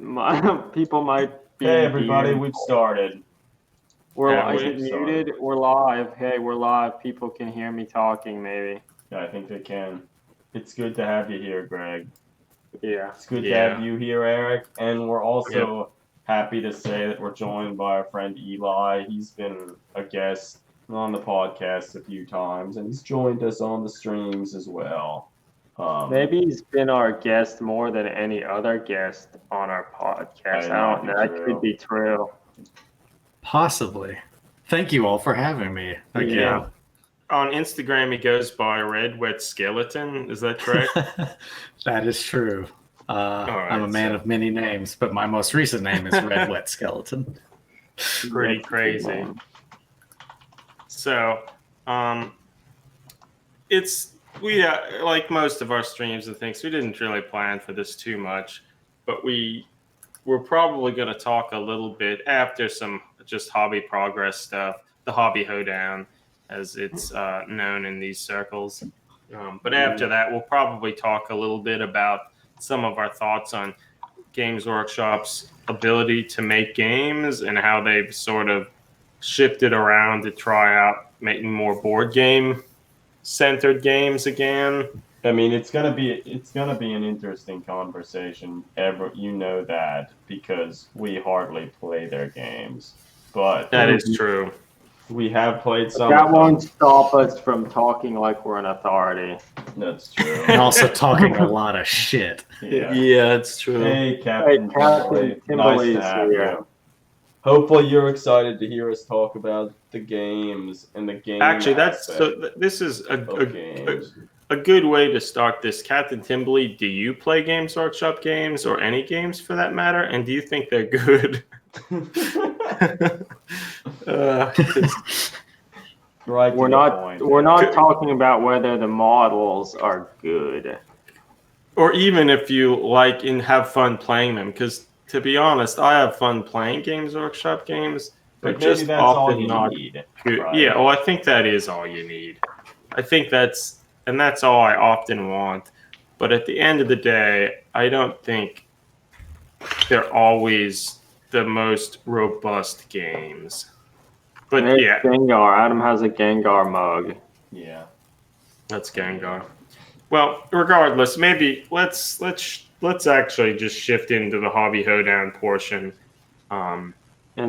People might be. Hey everybody, hearing- we've started. Is it muted? We're live. Hey, we're live. People can hear me talking. Maybe. Yeah, I think they can. It's good to have you here, Greg. Yeah. It's good to have you here, Eric. And we're also happy to say that we're joined by our friend Eli. He's been a guest on the podcast a few times, and he's joined us on the streams as well. Maybe he's been our guest more than any other guest on our podcast. I don't know. That could be true. Possibly. Thank you all for having me again. Yeah. On Instagram, he goes by Red Wet Skeleton. Is that correct? That is true. I'm a man of many names, but my most recent name is Red Wet Skeleton. Pretty crazy. So, we like most of our streams and things, we didn't really plan for this too much, but we're probably going to talk a little bit after some just hobby progress stuff, the hobby hoedown, as it's known in these circles. But after that, we'll probably talk a little bit about some of our thoughts on Games Workshop's ability to make games and how they've sort of shifted around to try out making more board game centered games again. I mean, it's gonna be an interesting conversation. You know that because we hardly play their games, but that is true. We have played some. That won't stop us from talking like we're an authority. That's true. And also talking a lot of shit. Yeah, that's true. Hey, Captain Timberlake. Nice to have you. Hopefully, you're excited to hear us talk about the games and the game. Actually, this is a good way to start this. Captain Timberlake, do you play Games Workshop games or any games for that matter? And do you think they're good? We're not talking about whether the models are good, or even if you like and have fun playing them. Because to be honest, I have fun playing Games Workshop games, but just often not good. Right? Yeah, well, I think that is all you need. I think that's all I often want. But at the end of the day, I don't think they're always the most robust games. But Gengar. Adam has a Gengar mug. Yeah, that's Gengar. Well, regardless, maybe let's actually just shift into the hobby hoedown portion, and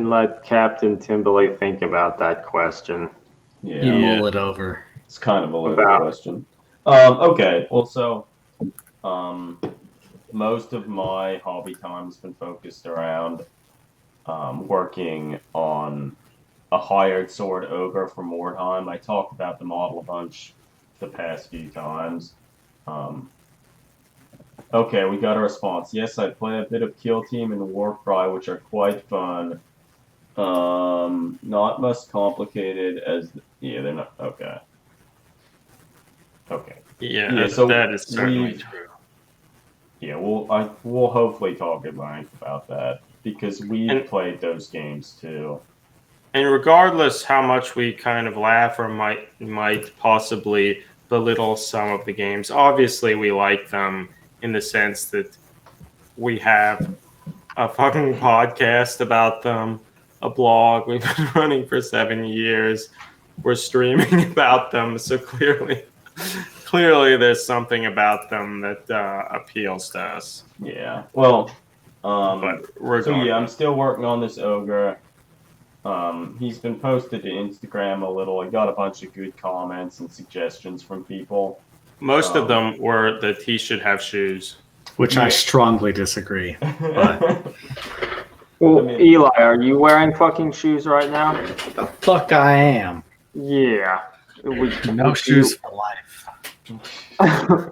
let Captain Timberlake think about that question. Yeah, you mull it over. It's kind of a loaded question. Okay, well, so most of my hobby time has been focused around working on a hired sword ogre for Mordheim. I talked about the model a bunch the past few times. Okay, we got a response. Yes, I play a bit of Kill Team and Warcry, which are quite fun. Not much complicated as... Yeah, they're not... Okay. Okay. Yeah, so that is certainly true. Yeah, we'll hopefully talk at length about that, because we've played those games too. And regardless how much we kind of laugh or might possibly belittle some of the games, obviously we like them in the sense that we have a fucking podcast about them, a blog we've been running for 7 years, we're streaming about them, so clearly there's something about them that appeals to us. Yeah, well, but so yeah, I'm still working on this ogre. He's been posted to Instagram a little. I got a bunch of good comments and suggestions from people. Most of them were that he should have shoes. Which I strongly disagree. But... Well, Eli, are you wearing fucking shoes right now? The fuck I am. Yeah. No shoes for life. Okay,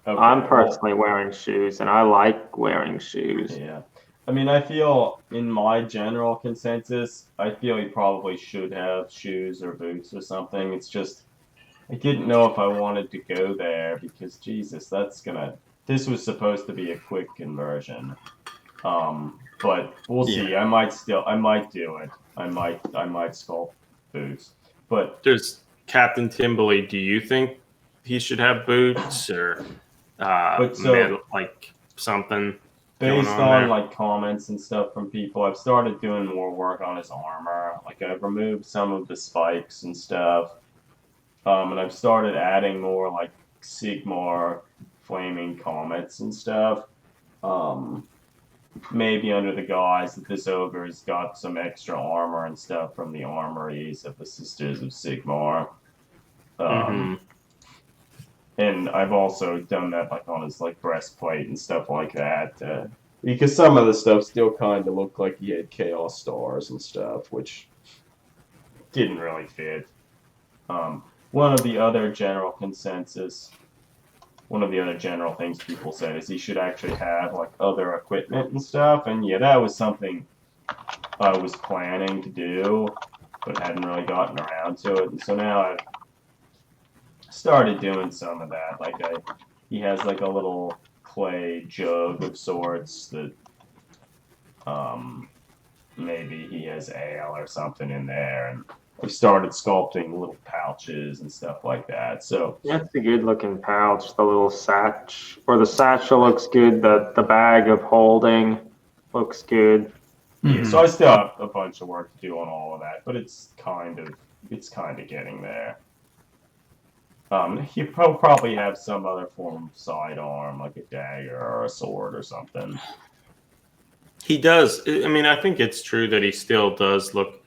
I'm personally wearing shoes, and I like wearing shoes. Yeah. I mean, I feel, in my general consensus, I feel he probably should have shoes or boots or something. It's just, I didn't know if I wanted to go there, because, Jesus, this was supposed to be a quick conversion. But we'll see. I might do it. I might sculpt boots. But there's Captain Timberlake. Do you think he should have boots or like something? based on on there? like comments and stuff from people, I've started doing more work on his armor. Like I've removed some of the spikes and stuff, and I've started adding more like Sigmar flaming comets and stuff. Maybe under the guise that this ogre's got some extra armor and stuff from the armories of the Sisters of Sigmar. And I've also done that like on his like breastplate and stuff like that, because some of the stuff still kind of looked like he had chaos stars and stuff, which didn't really fit. One of the other general things people said is he should actually have like other equipment and stuff, and yeah, that was something I was planning to do, but hadn't really gotten around to it, and so now I've started doing some of that. Like he has like a little clay jug of sorts that maybe he has ale or something in there, and I've started sculpting little pouches and stuff like that. So That's a good looking pouch. The little satch, or the satchel looks good. The bag of holding looks good. yeah, so I still have a bunch of work to do on all of that, but it's kind of getting there. He'll probably have some other form of sidearm, like a dagger or a sword or something. He does. I mean, I think it's true that he still does look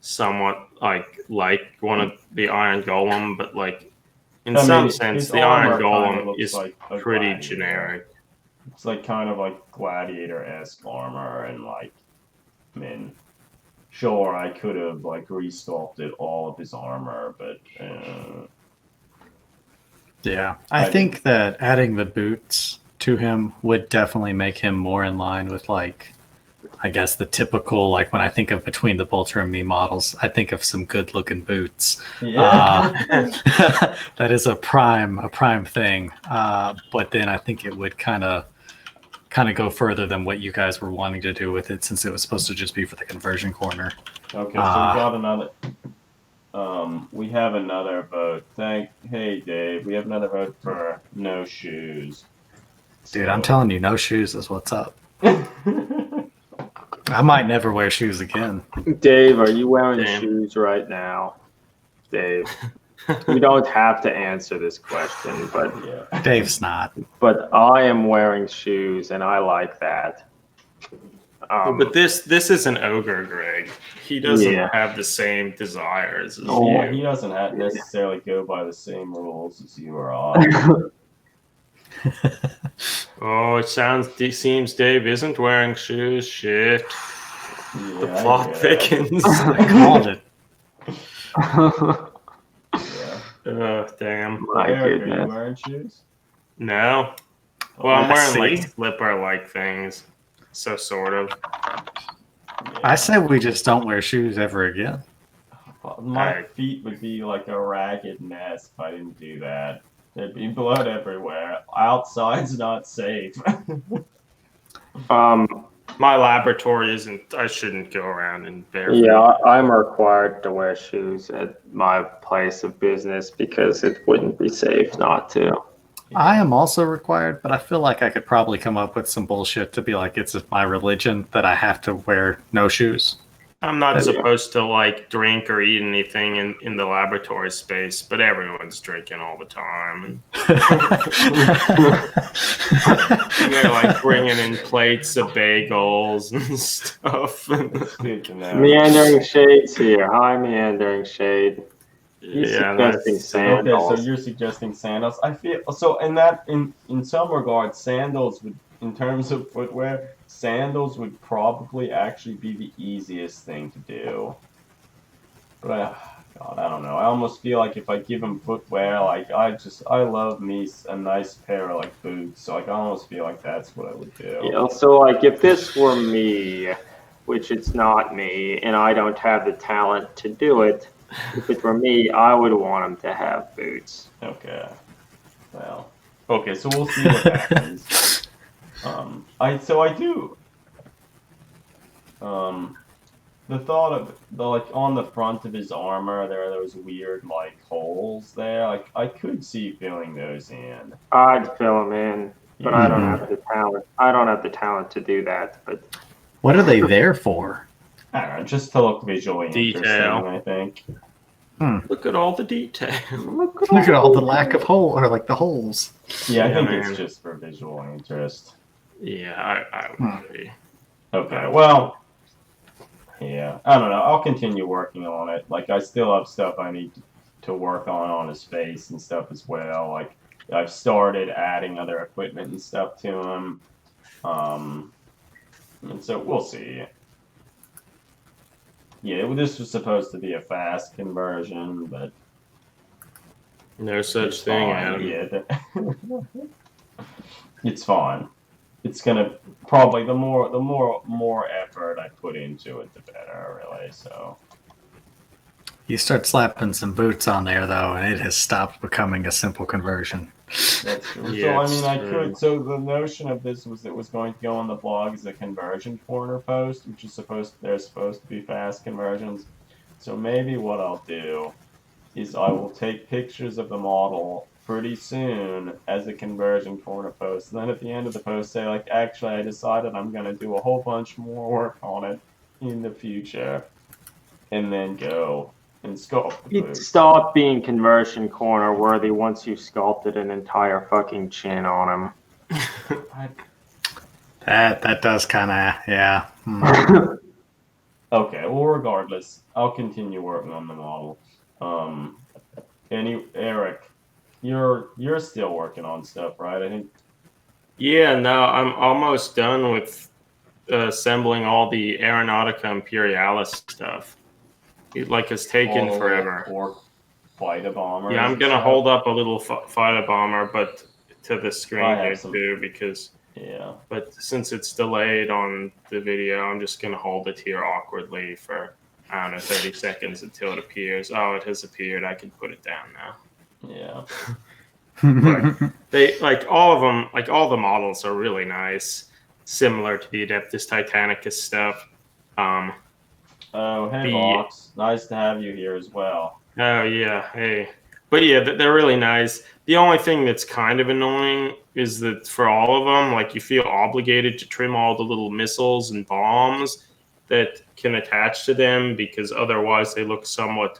somewhat like one of the Iron Golem, but like in some sense, the Iron Golem is like pretty gladiator. Generic. It's like kind of like gladiator-esque armor, and like, I mean, sure, I could have like resculpted all of his armor, but. Yeah, I think that adding the boots to him would definitely make him more in line with, like, I guess the typical, like when I think of Between the Bolter and Me models, I think of some good looking boots. Yeah. That is a prime thing. But then I think it would kind of go further than what you guys were wanting to do with it, since it was supposed to just be for the conversion corner. Okay, so we got another. We have another vote. Hey Dave, we have another vote for no shoes. Dude, I'm telling you, no shoes is what's up. I might never wear shoes again. Dave, are you wearing shoes right now? Dave, you don't have to answer this question, but yeah. Dave's not. But I am wearing shoes, and I like that. But this is an ogre, Greg. He doesn't have the same desires as you. He doesn't necessarily go by the same rules as you or I. Oh, it seems Dave isn't wearing shoes. Shit. Yeah, the plot thickens. I called it. Yeah. Damn. My Eric, goodness. are you wearing shoes? No. Well, I'm wearing like slipper-like things. So sort of. Yeah. I said we just don't wear shoes ever again. My feet would be like a ragged mess if I didn't do that. There'd be blood everywhere. Outside's not safe. My laboratory isn't. I shouldn't go around in bare feet. Yeah, I'm required to wear shoes at my place of business because it wouldn't be safe not to. I am also required, but I feel like I could probably come up with some bullshit to be like, it's my religion that I have to wear no shoes. I'm not supposed to like drink or eat anything in the laboratory space, but everyone's drinking all the time. They're like bringing in plates of bagels and stuff. Meandering Shade's here. Hi, Meandering Shade. Suggesting sandals. Okay, so you're suggesting sandals. I feel so in some regards, sandals would, in terms of footwear, sandals would probably actually be the easiest thing to do. But God, I don't know. I almost feel like if I give him footwear, like I love me a nice pair of like boots. So like I almost feel like that's what I would do. Yeah. So like if this were me, which it's not me, and I don't have the talent to do it. If it were me, I would want him to have boots. Okay. Well. Okay, so we'll see what happens. I do. The thought of on the front of his armor, there are those weird like holes there. Like I could see filling those in. I'd fill them in. but I don't Mhm. have the talent. I don't have the talent to do that. But What are they there for? I don't know, just to look visually Detail. interesting, I think. Look at all the detail. look Look at all the lack of hole or like the holes. Yeah, I Yeah, think man. it's just for visual interest. Yeah, I would agree. Okay, well, yeah, I don't know. I'll continue working on it. Like, I still have stuff I need to work on his face and stuff as well. Like, I've started adding other equipment and stuff to him. And so we'll see. Yeah, this was supposed to be a fast conversion, but No such it's thing, fine. Adam. Yeah, it's fine. It's gonna probably the more effort I put into it, the better, really. So You start slapping some boots on there though, and it has stopped becoming a simple conversion. that's true. Yeah, So I mean, it's I true. could. So the notion of this was it was going to go on the blog as a conversion corner post, which is there's supposed to be fast conversions. So maybe what I'll do is I will take pictures of the model pretty soon as a conversion corner post. And then at the end of the post say like, actually I decided I'm gonna do a whole bunch more work on it in the future. And then go and sculpt the It boot. stopped being conversion corner worthy once you sculpted an entire fucking chin on That does kind of yeah. him. Okay, well regardless, I'll continue working on the model. Eric, you're still working on stuff, right? I think Yeah, no, I'm almost done with assembling all the Aeronautica Imperialis stuff. It has taken all the forever. Orc fighter bombers. Yeah, I'm and gonna stuff. hold up a little fighter bomber, but to the I screen have here some- too, because. Yeah. But since it's delayed on the video, I'm just gonna hold it here awkwardly for I don't know 30 seconds until it appears. Oh, it has appeared. I can put it down now. Yeah. They all of them, all the models are really nice, similar to the Adeptus Titanicus stuff. Oh, hey, The- Vox. Nice to have you here as well. Oh yeah, hey, but yeah, they're really nice. The only thing that's kind of annoying is that for all of them, you feel obligated to trim all the little missiles and bombs that can attach to them because otherwise they look somewhat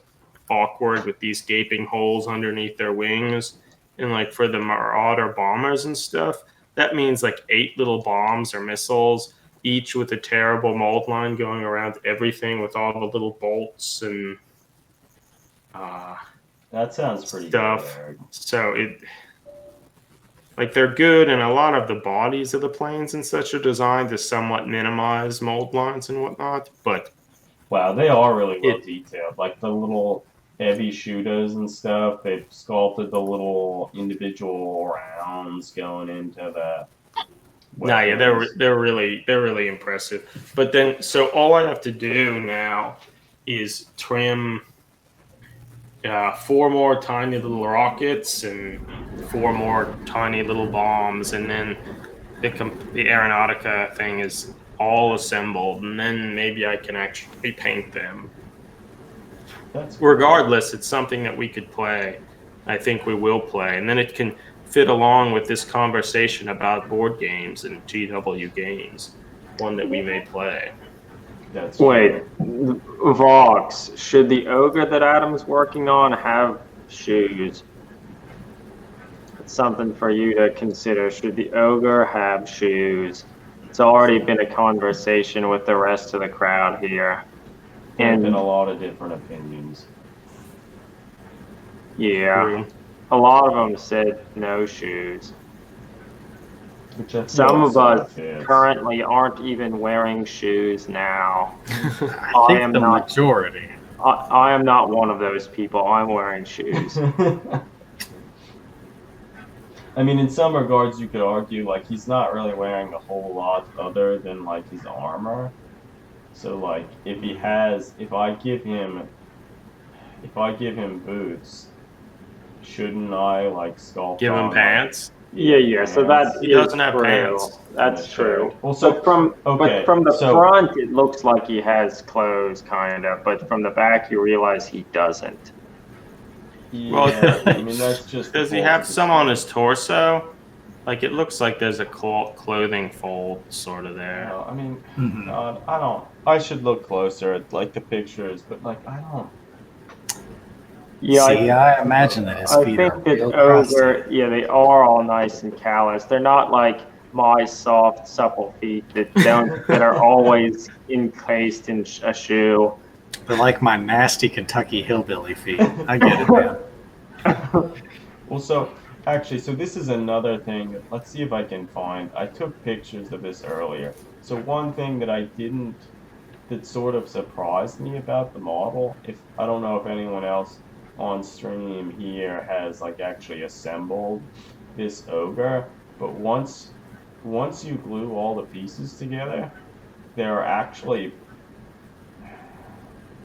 awkward with these gaping holes underneath their wings. And for the Marauder bombers and stuff, that means 8 little bombs or missiles, each with a terrible mold line going around everything with all the little bolts and That sounds pretty Stuff. good, Eric. so they're good, and a lot of the bodies of the planes and such are designed to somewhat minimize mold lines and whatnot. But Wow, they are really well detailed. Like the little heavy shooters and stuff, they've sculpted the little individual rounds going into the. no, yeah, weapons. they're really impressive. But then, so all I have to do now is trim 4 more tiny little rockets and 4 more tiny little bombs, and then the Aeronautica thing is all assembled, and then maybe I can actually paint them. That's Regardless, it's something that we could play. I think we will play, and then it can fit along with this conversation about board games and GW games, one that we may play. That's Wait, true. Vox, should the ogre that Adam's working on have shoes? It's something for you to consider. Should the ogre have shoes? It's already been a conversation with the rest of the crowd here. There have And been a lot of different opinions. yeah, a lot of them said no shoes. Which I feel Some of sort us fits. currently aren't even wearing shoes now. I I think am the not- majority. I am not one of those people. I'm wearing shoes. I mean, in some regards, you could argue he's not really wearing a whole lot other than his armor. So if I give him boots, shouldn't I sculpt? Give him on, pants. Yeah. So that He is doesn't have true. pants. That's true. Well, So okay, but from the so- front, it looks like he has clothes, kind of. But from the back, you realize he doesn't. Yeah, Well, I mean that's just. Does he have some on his torso? Like it looks like there's a clothing fold sort of there. I mean, Mhm. God, I don't. I should look closer at like the pictures, but like I don't. Yeah, See, I imagine that his I feet think are that real crusty. ogre, yeah, they are all nice and calloused. They're not like my soft, supple feet that are always encased in a shoe. They're like my nasty Kentucky hillbilly feet. I get it, man. Well, so actually, so this is another thing. Let's see if I can find. I took pictures of this earlier. So one thing that I didn't, that sort of surprised me about the model, if I don't know if anyone else on stream here has like actually assembled this ogre, but once you glue all the pieces together, there are actually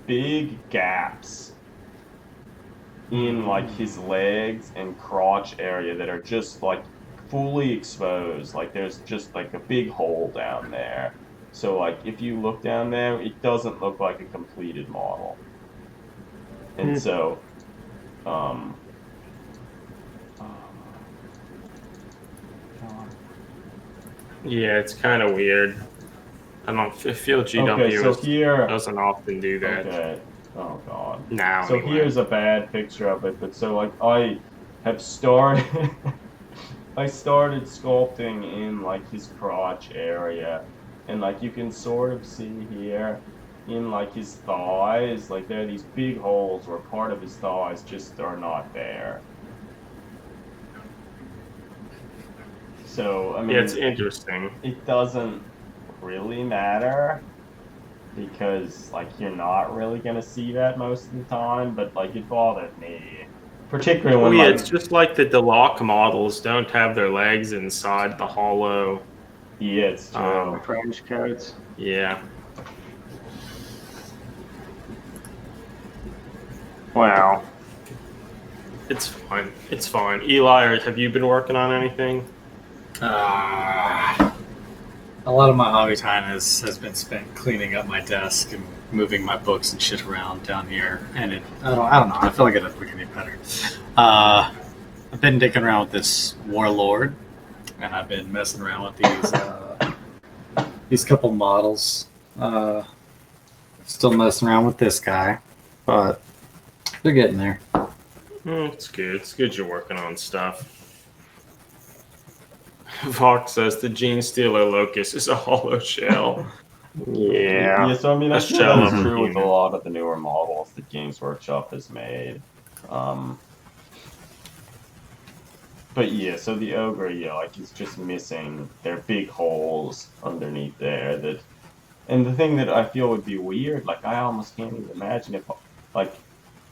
big gaps in like his legs and crotch area that are just like fully exposed. Like there's just like a big hole down there. So like if you look down there, it doesn't look like a completed model. And so God. Yeah, it's kind of weird. I feel GW Okay, so here doesn't often do that. okay. Oh god. Now, So anyway. here's a bad picture of it, but so like I have started I started sculpting in like his crotch area, and like you can sort of see here in like his thighs, like there are these big holes where part of his thighs just are not there. So I mean Yeah, it's interesting. it doesn't really matter because like you're not really gonna see that most of the time, but like it bothered me, particularly Well, when yeah, like it's just like the Deloc models don't have their legs inside the hollow. yeah, it's true. Trench coats. Yeah. Wow. It's fine. It's fine. Eli, have you been working on anything? A lot of my hobby time has been spent cleaning up my desk and moving my books and shit around down here. And I don't know. I feel like it doesn't look any better. I've been dicking around with this Warlord, and I've been messing around with these couple models. Still messing around with this guy, but they're getting there. It's good. It's good you're working on stuff. Vox says the Gene Stealer Locust is a hollow shell. Yeah. Yeah, so I mean, A I feel shell that's of a true with a human. lot of the newer models that Games Workshop has made. But yeah, so the ogre, yeah, like he's just missing. There are big holes underneath there that, and the thing that I feel would be weird, like I almost can't even imagine if, like,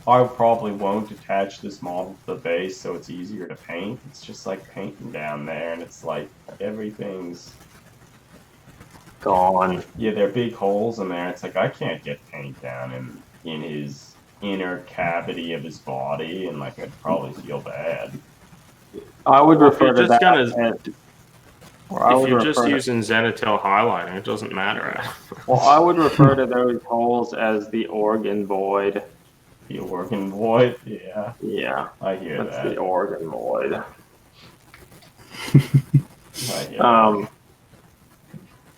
I probably won't attach this model to the base so it's easier to paint. It's just like painting down there, and it's like everything's Gone. yeah, there are big holes in there. It's like I can't get paint down in his inner cavity of his body, and like I'd probably feel bad. I would Well, if refer you're to just that gonna- as, or I If would you're just refer to- using Zenithal highlighter, it doesn't matter. well, I would refer to those holes as the organ void. The organ void, yeah, Yeah, I hear that's that. the organ void. I hear that.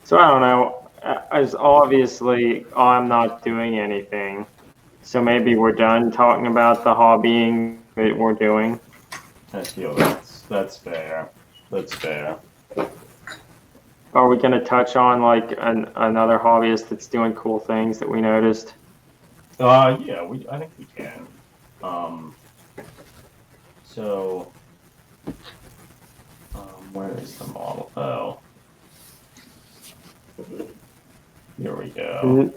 So I don't know. As obviously, I'm not doing anything. So maybe we're done talking about the hobbying that we're doing. I feel that's fair. That's fair. Are we going to touch on like another hobbyist that's doing cool things that we noticed? Yeah, I think we can. So, where is the model? Oh, here we go.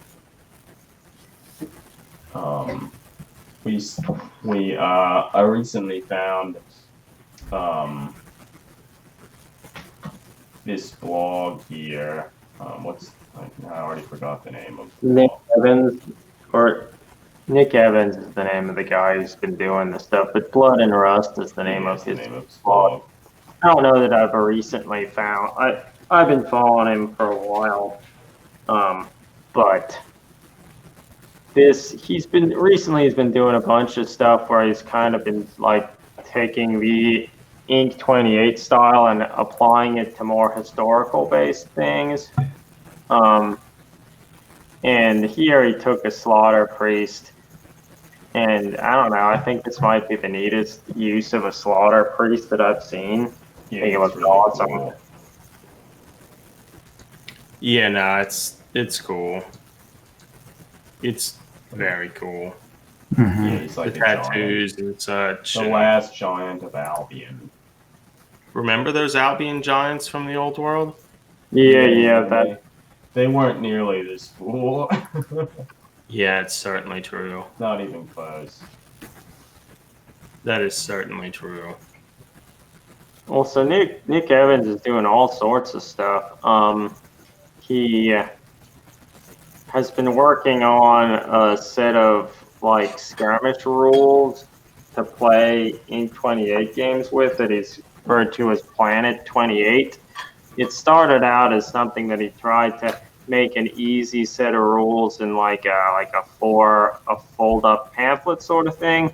I recently found this blog here. I already forgot the name of the Nick blog. Evans, or Nick Evans is the name of the guy who's been doing this stuff, but Blood and Rust is the name Yeah, of it's the his name of his blog. blog. I don't know that I've recently found. I've been following him for a while, but he's been doing a bunch of stuff where he's kind of been like taking the Ink 28 style and applying it to more historical based things. And here he took a slaughter priest, and I don't know, I think this might be the neatest use of a slaughter priest that I've seen. I think it looks awesome. Cool. Yeah, no, it's cool. It's very cool. Mhm. Yeah, he's like The a giant. tattoos and such. The and- last giant of Albion. Remember those Albion giants from the old world? Yeah, They weren't nearly this cool. Yeah, it's certainly true. Not even close. That is certainly true. Also, Nick Evans is doing all sorts of stuff. He has been working on a set of like skirmish rules to play in 28 games with that he's referred to as Planet 28. It started out as something that he tried to make an easy set of rules in like a fold up pamphlet sort of thing.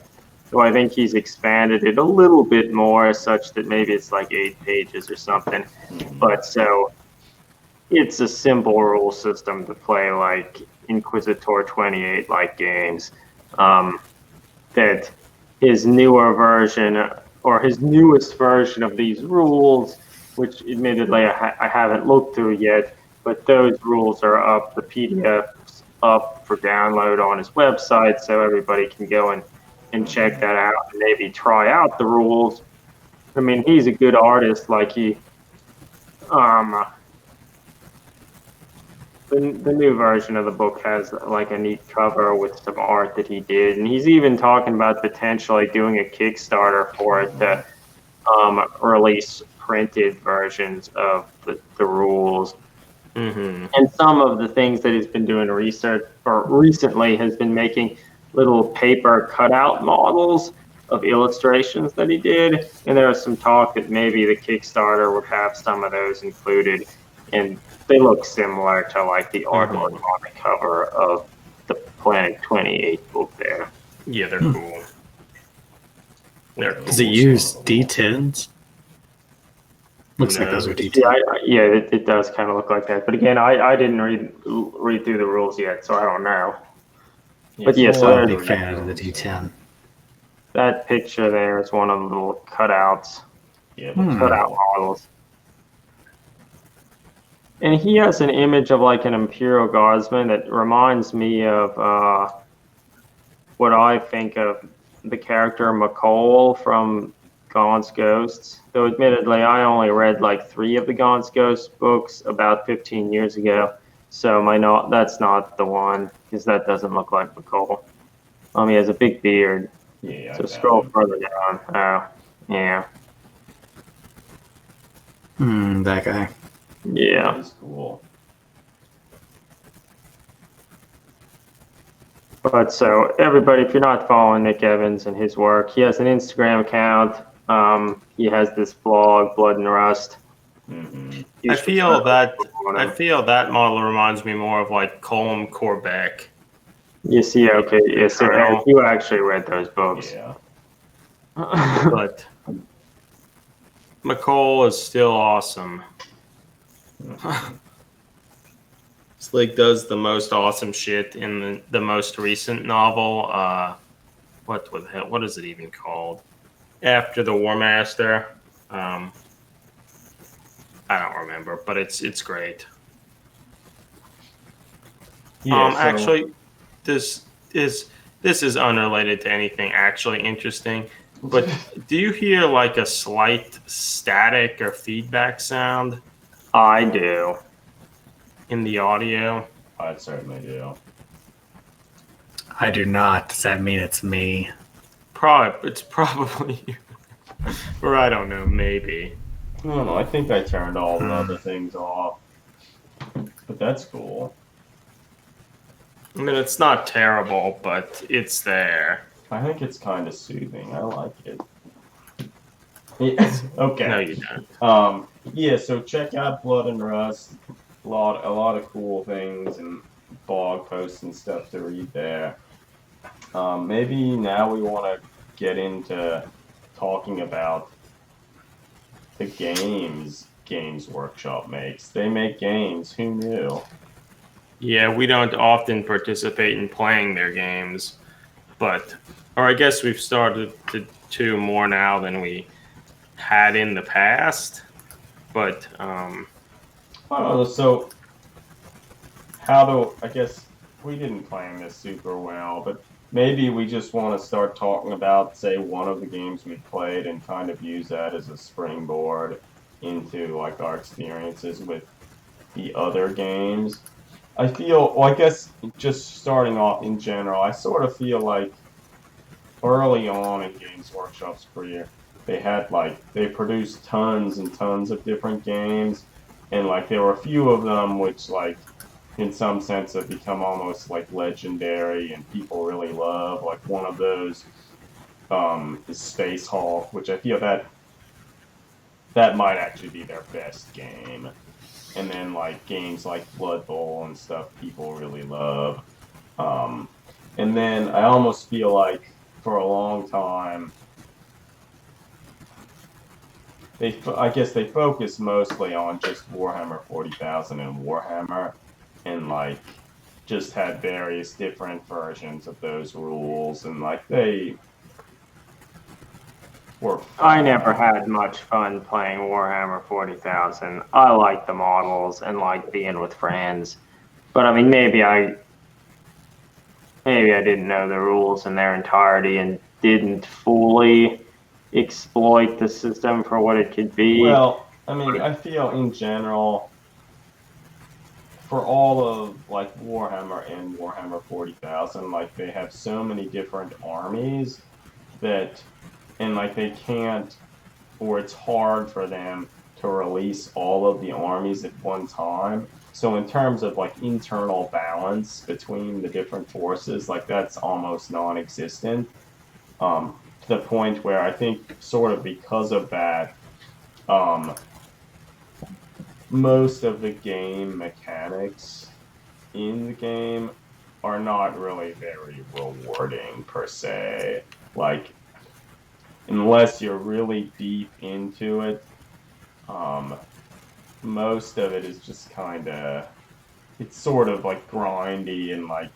So I think he's expanded it a little bit more, such that maybe it's like 8 pages or something. But so it's a simple rule system to play like Inquisitor 28 like games. That his newer version or his newest version of these rules, which admittedly I haven't looked through yet, but those rules are up, the PDF's up for download on his website, so everybody can go and check that out and maybe try out the rules. I mean, he's a good artist. Like the new version of the book has like a neat cover with some art that he did, and he's even talking about potentially doing a Kickstarter for it to release printed versions of the rules. Mm-hmm. And some of the things that he's been doing research or recently has been making little paper cutout models of illustrations that he did. And there was some talk that maybe the Kickstarter would have some of those included. And they look similar to like the artwork on the cover of the Planet 28 book there. Yeah, they're cool. They're cool. Does it use D10s? Looks like No. those are D10s. Yeah, it does kind of look like that. But again, I didn't read through the rules yet, so I don't know. But yeah, so I'm a there's big fan of the D10. that picture there is one of the little cutouts, Yeah, cutout models. And he has an image of like an Imperial Guardsman that reminds me of what I think of the character McCall from Gaunt's Ghosts. Though admittedly, I only read like 3 of the Gaunt's Ghosts books about 15 years ago. So that's not the one, because that doesn't look like McCall. He has a big beard. Yeah. So scroll further down. Oh, yeah. That guy. Yeah. That is cool. But so everybody, if you're not following Nick Evans and his work, he has an Instagram account. He has this blog, Blood and Rust. Mm-hmm. You I should feel follow that model reminds me more of like Colm Corbeck. You see, okay, yeah, so Colonel. you actually read those books. Yeah. But McCall is still awesome. Slig does the most awesome shit in the most recent novel. What the hell? What is it even called? After the War Master. I don't remember, but it's great. Yeah, so- Actually, this is unrelated to anything actually interesting. But do you hear like a slight static or feedback sound I do. in the audio? I certainly do. I do not. Does that mean it's me? It's probably you. Or I don't know, maybe. I don't know. I think I turned all the other things off. But that's cool. I mean, it's not terrible, but it's there. I think it's kind of soothing. I like it. Yeah, okay. No, you don't. Yeah, so check out Blood and Rust. A lot of cool things and blog posts and stuff to read there. Maybe now we want to get into talking about the Games Workshop makes. They make games. Who knew? Yeah, we don't often participate in playing their games, or I guess we've started to more now than we had in the past. But I don't know. So how do I guess we didn't plan this super well, but maybe we just want to start talking about, say, one of the games we played and kind of use that as a springboard into like our experiences with the other games. I feel, well, I guess just starting off in general, I sort of feel like early on in Games Workshop's career, they produced tons and tons of different games, and like there were a few of them which like in some sense have become almost like legendary and people really love. Like one of those is Space Hulk, which I feel that might actually be their best game. And then like games like Blood Bowl and stuff people really love. And then I almost feel like for a long time I guess they focus mostly on just Warhammer 40,000 and Warhammer, and like just had various different versions of those rules, and like they were I never had much fun playing Warhammer 40,000. I like the models and like being with friends, but I mean maybe I didn't know the rules in their entirety and didn't fully exploit the system for what it could be. Well, I mean, I feel in general for all of like Warhammer and Warhammer 40,000, like they have so many different armies that, and like they can't, or it's hard for them to release all of the armies at one time. So in terms of like internal balance between the different forces, like that's almost non-existent. To the point where I think sort of because of that, most of the game mechanics in the game are not really very rewarding per se. Like, unless you're really deep into it, most of it is just kind of, it's sort of like grindy and like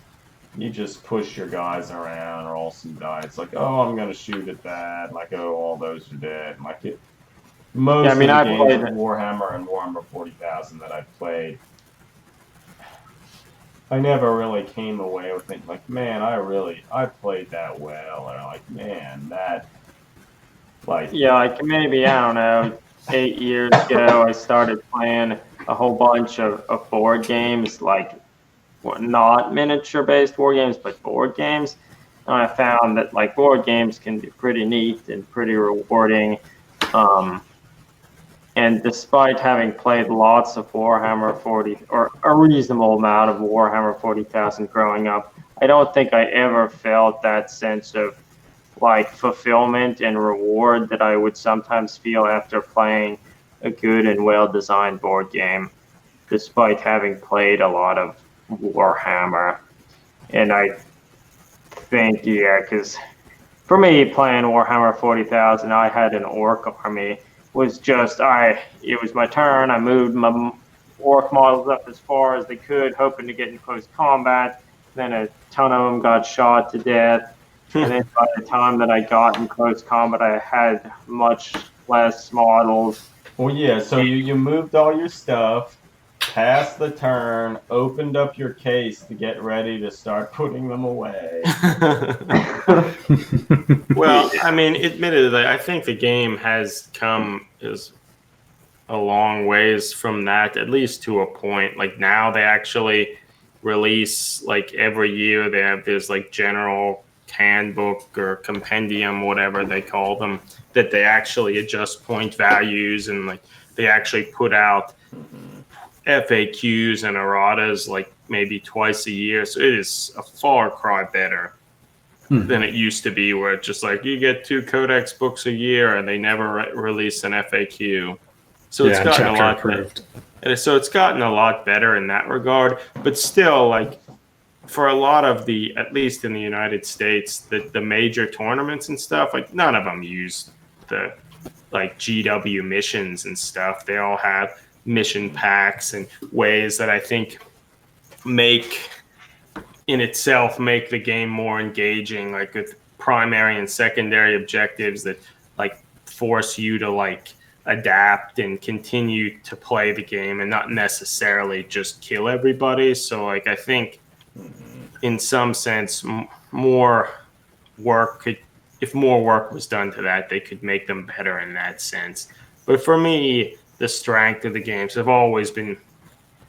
you just push your guys around, roll some dice. It's like, oh, I'm gonna shoot at that. Like, oh, all those are dead. Like it. Most Yeah, I mean, of the I games played of Warhammer and Warhammer 40,000 that I've played, I never really came away with thinking like, man, I played that well, or like, man, that, like, Yeah, like maybe, I don't know, 8 years ago, I started playing a whole bunch of board games, like not miniature based board games, but board games. And I found that like board games can be pretty neat and pretty rewarding. And despite having played lots of Warhammer 40 or a reasonable amount of Warhammer 40,000 growing up, I don't think I ever felt that sense of like fulfillment and reward that I would sometimes feel after playing a good and well designed board game, despite having played a lot of Warhammer. And I think, yeah, because for me, playing Warhammer 40,000, I had an orc army. Was just it was my turn. I moved my orc models up as far as they could, hoping to get in close combat. Then a ton of them got shot to death. And then by the time that I got in close combat, I had much less models. well, yeah. So you moved all your stuff, passed the turn, opened up your case to get ready to start putting them away. well, I mean, admittedly, I think the game has come is a long ways from that, at least to a point. Like now, they actually release like every year. They have this like general handbook or compendium, whatever they call them, that they actually adjust point values and like they actually put out FAQs and erratas like maybe twice a year. So it is a far cry better than it used to be, where it's just like you get 2 codex books a year and they never release an FAQ. So it's gotten a lot better. So it's gotten a lot better in that regard. But still, like for a lot of the, at least in the United States, the major tournaments and stuff, like none of them use the like GW missions and stuff. They all have mission packs and ways that I think make the game more engaging, like with primary and secondary objectives that like force you to like adapt and continue to play the game and not necessarily just kill everybody. So like I think in some sense more work could, if more work was done to that, they could make them better in that sense. But for me, the strength of the games have always been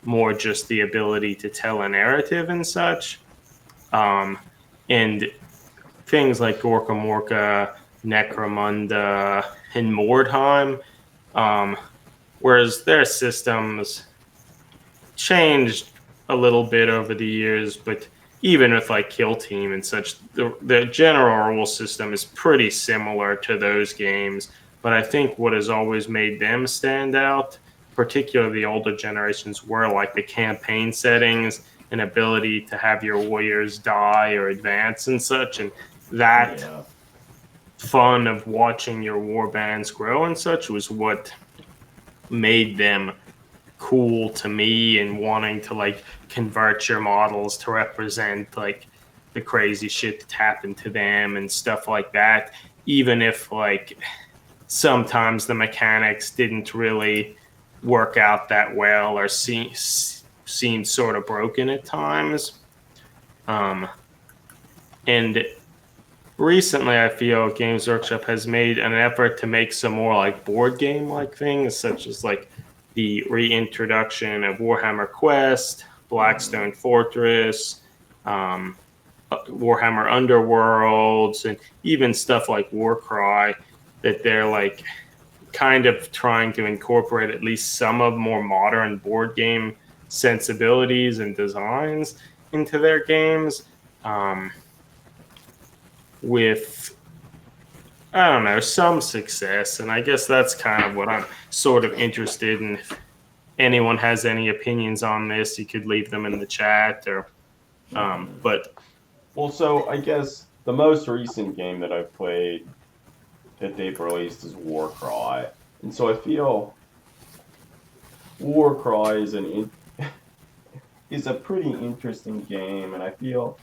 more just the ability to tell a narrative and such. And things like Gorka Morka, Necromunda, and Mordheim, whereas their systems changed a little bit over the years, but even with like Kill Team and such, the general rule system is pretty similar to those games. But I think what has always made them stand out, particularly the older generations, were like the campaign settings and ability to have your warriors die or advance and such, and that fun of watching your war bands grow and such was what made them cool to me, and wanting to like convert your models to represent like the crazy shit that happened to them and stuff like that, even if like sometimes the mechanics didn't really work out that well or seemed sort of broken at times. And recently I feel Games Workshop has made an effort to make some more like board game like things, such as like the reintroduction of Warhammer Quest, Blackstone Fortress, Warhammer Underworlds, and even stuff like Warcry, that they're like kind of trying to incorporate at least some of more modern board game sensibilities and designs into their games, with, I don't know, some success. And I guess that's kind of what I'm sort of interested in. If anyone has any opinions on this, you could leave them in the chat. Or, but well, so I guess the most recent game that I've played that they've released is Warcry, and so I feel Warcry is a pretty interesting game, and I feel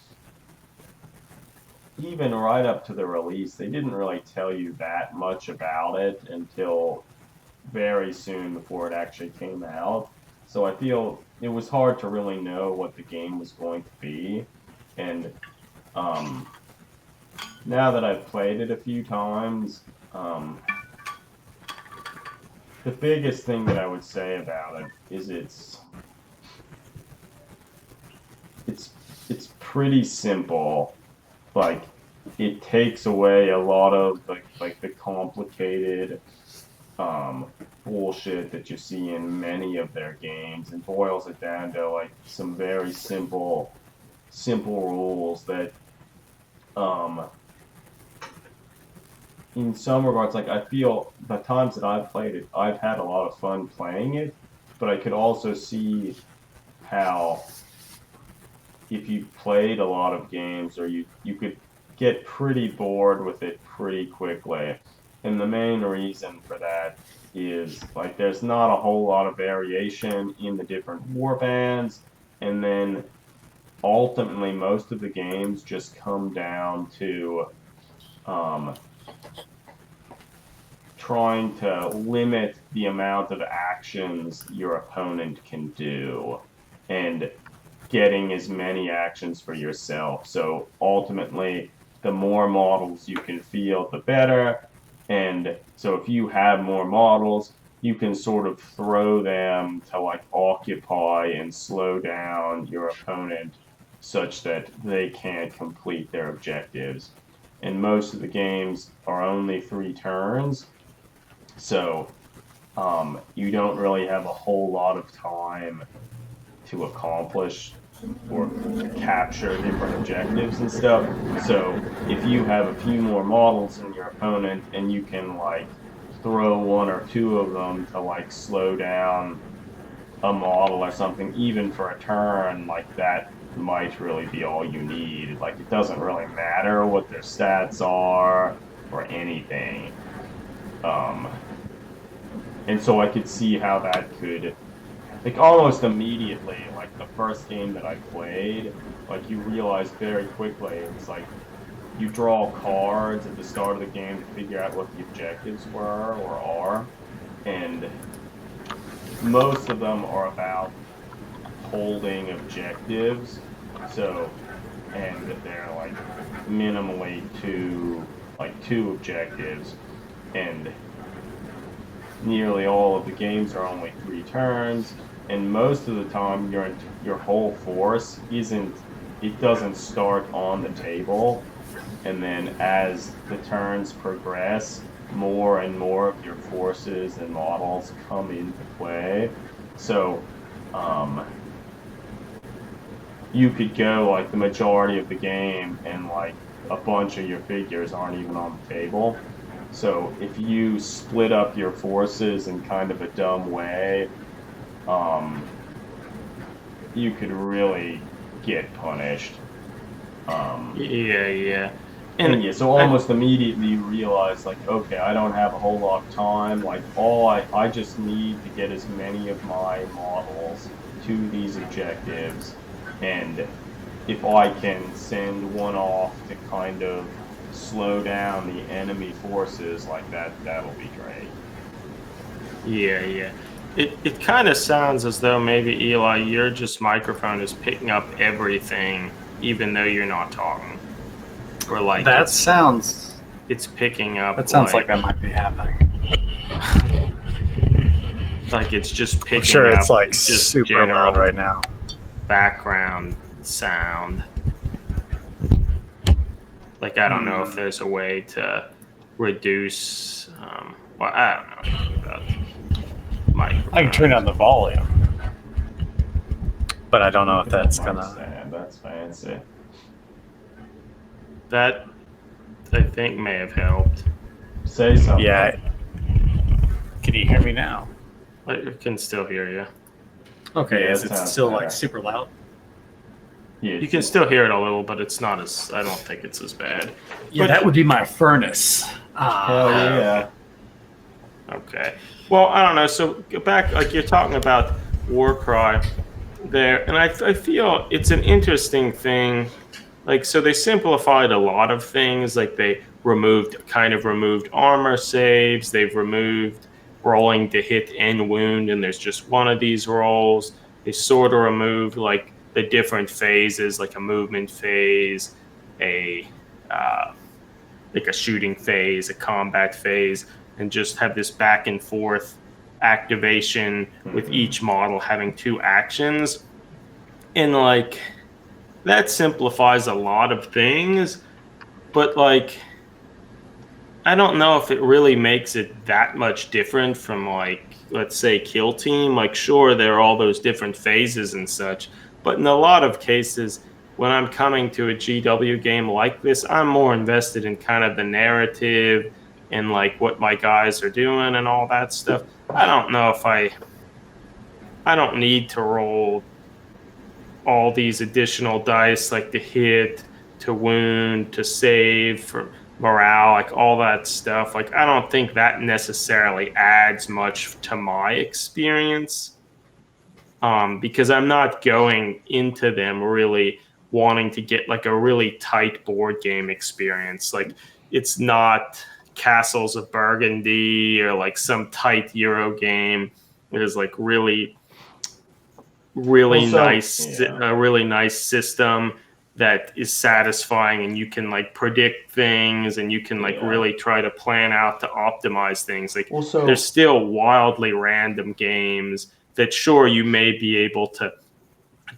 even right up to the release, they didn't really tell you that much about it until very soon before it actually came out. So I feel it was hard to really know what the game was going to be. And now that I've played it a few times, the biggest thing that I would say about it is it's pretty simple. Like, it takes away a lot of like the complicated bullshit that you see in many of their games, and boils it down to like some very simple rules that in some regards, like, I feel the times that I've played it, I've had a lot of fun playing it, but I could also see how if you played a lot of games, or you could get pretty bored with it pretty quickly. And the main reason for that is, like, there's not a whole lot of variation in the different war bands, and then ultimately most of the games just come down to trying to limit the amount of actions your opponent can do, and getting as many actions for yourself. So ultimately, the more models you can field, the better. And so if you have more models, you can sort of throw them to like occupy and slow down your opponent such that they can't complete their objectives. And most of the games are only 3 turns, so you don't really have a whole lot of time to accomplish or capture different objectives and stuff. So if you have a few more models than your opponent, and you can like throw 1 or 2 of them to like slow down a model or something, even for a turn, like that might really be all you need. Like, it doesn't really matter what their stats are or anything. And so I could see how that could, like, almost immediately, like the first game that I played, like you realize very quickly it's like you draw cards at the start of the game to figure out what the objectives were or are, and most of them are about holding objectives. So, and they're like minimally two objectives, and nearly all of the games are only 3 turns, and most of the time your whole force doesn't start on the table, and then as the turns progress, more and more of your forces and models come into play. So you could go like the majority of the game and like a bunch of your figures aren't even on the table. So if you split up your forces in kind of a dumb way, you could really get punished. Yeah. And yeah, so almost immediately you realize, like, okay, I don't have a whole lot of time. Like, I just need to get as many of my models to these objectives, and if I can send one off to kind of slow down the enemy forces like that, that'll be great. Yeah. It kind of sounds as though maybe, Eli, your just microphone is picking up everything, even though you're not talking. Or like That sounds. it's picking up. That sounds like that might be happening. Like it's just picking I'm sure up. it's like just super general loud right now. background sound. Like I don't know if there's a way to reduce. Well, I don't know anything about microphone. I can turn down the volume, but I don't know if that's gonna. Stand. That's fancy. That I think may have helped. Say something. Yeah. Can you hear me now? I can still hear you. Okay. Yeah, Is it it sounds still better. like super loud? Yeah, You can still hear it a little, but it's not as. I don't think it's as bad. Yeah, that would be my furnace. Hell yeah. Okay. Well, I don't know. So back, like you're talking about Warcry there, and I feel it's an interesting thing. Like, so they simplified a lot of things. Like they removed armor saves. They've removed rolling to hit and wound, and there's just one of these rolls. They sort of removed like the different phases, like a movement phase, like a shooting phase, a combat phase, and just have this back and forth activation with each model having 2 actions. And like that simplifies a lot of things, but like I don't know if it really makes it that much different from like, let's say, Kill Team. Like sure, there are all those different phases and such, but in a lot of cases when I'm coming to a GW game like this, I'm more invested in kind of the narrative and like what my guys are doing and all that stuff. I don't know if I don't need to roll all these additional dice, like to hit, to wound, to save, for morale, like all that stuff. Like I don't think that necessarily adds much to my experience, because I'm not going into them really wanting to get like a really tight board game experience. Like it's not Castles of Burgundy or like some tight Euro game. It is like really a really nice system that is satisfying, and you can like predict things, and you can like really try to plan out to optimize things. Like there's still wildly random games that sure you may be able to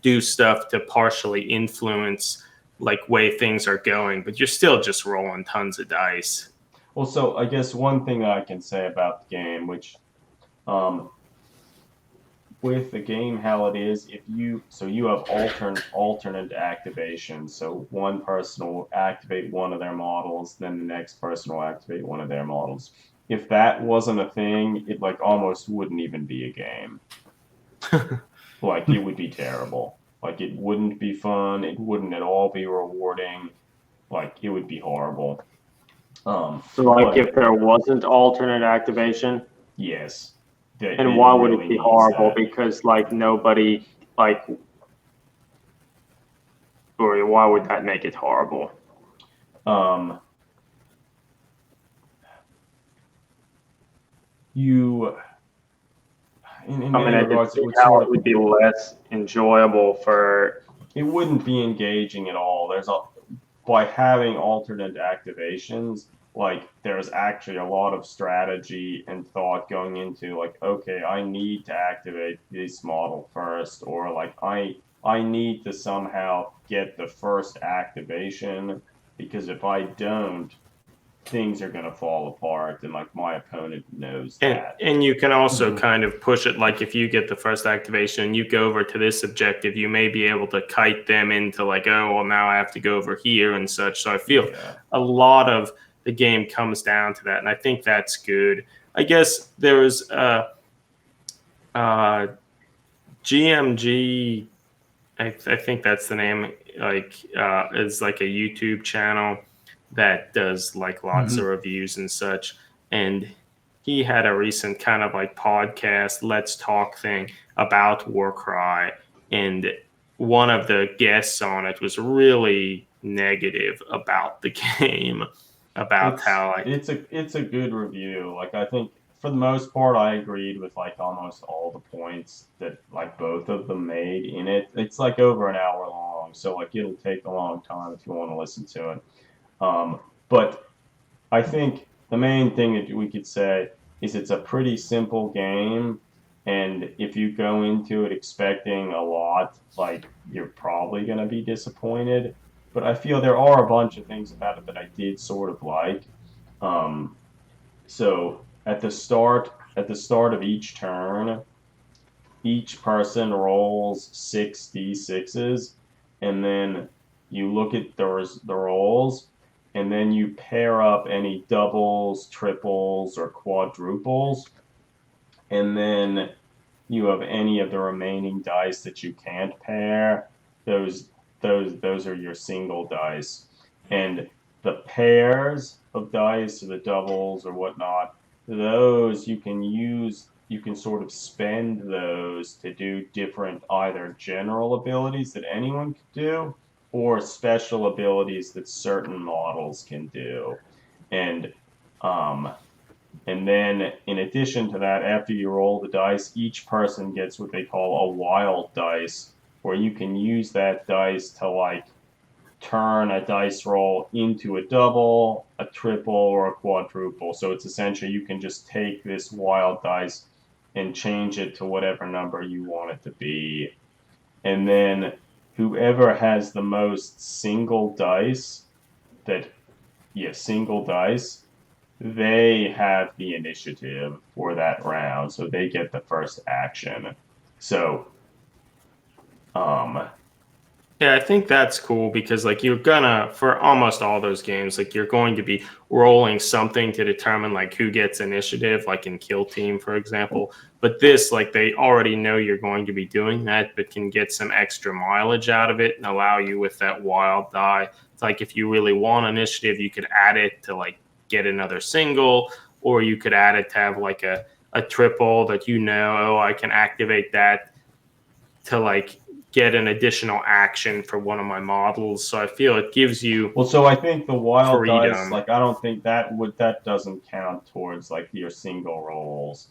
do stuff to partially influence like way things are going, but you're still just rolling tons of dice. Well, so I guess one thing I can say about the game, which with the game how it is, you have alternate activation. So one person will activate one of their models, then the next person will activate one of their models. If that wasn't a thing, it like almost wouldn't even be a game. Like it would be terrible. Like it wouldn't be fun. It wouldn't at all be rewarding. Like it would be horrible. So like if there wasn't alternate activation? Yes. And why would really it be needs horrible? that. Because like nobody like, or why would that make it horrible? You, in I mean, many I could regards, see it would how sort it of, would be less enjoyable for. it wouldn't be engaging at all. By having alternate activations, like there's actually a lot of strategy and thought going into like, okay, I need to activate this model first, or like I need to somehow get the first activation because if I don't, things are gonna fall apart, and like my opponent knows that. And you can also Mhm. kind of push it like if you get the first activation and you go over to this objective, you may be able to kite them into like, oh well, now I have to go over here and such. So I feel Yeah. a lot of the game comes down to that, and I think that's good. I guess there was GMG. I think that's the name. Like, is like a YouTube channel that does like lots of reviews and such. And he had a recent kind of like podcast, Let's Talk thing about Warcry. And one of the guests on it was really negative about the game, about how like It's a good review. Like I think for the most part I agreed with like almost all the points that like both of them made in it. It's like over an hour long, so like it'll take a long time if you want to listen to it. But I think the main thing that we could say is it's a pretty simple game, and if you go into it expecting a lot, like you're probably going to be disappointed. But I feel there are a bunch of things about it that I did sort of like. Um, so at the start of each turn, each person rolls 6d6s, and then you look at the rolls, and then you pair up any doubles, triples, or quadruples, and then you have any of the remaining dice that you can't pair. Those those are your single dice, and the pairs of dice, or the doubles or whatnot, those you can use. You can sort of spend those to do different either general abilities that anyone could do, or special abilities that certain models can do, and um, and then, in addition to that, after you roll the dice, each person gets what they call a wild dice, where you can use that dice to like turn a dice roll into a double, a triple, or a quadruple. So it's essentially you can just take this wild dice and change it to whatever number you want it to be. And then whoever has the most single dice single dice, they have the initiative for that round, so they get the first action. So, um, yeah, I think that's cool because like you're gonna for almost all those games, like you're going to be rolling something to determine like who gets initiative, like in Kill Team, for example. But this, like they already know you're going to be doing that, but can get some extra mileage out of it and allow you with that wild die. It's like if you really want initiative, you could add it to like get another single, or you could add it to have like a triple that oh, I can activate that to like get an additional action for one of my models. So I feel it gives you well, so I think the wild dice, freedom. like I don't think that doesn't count towards like your single rolls.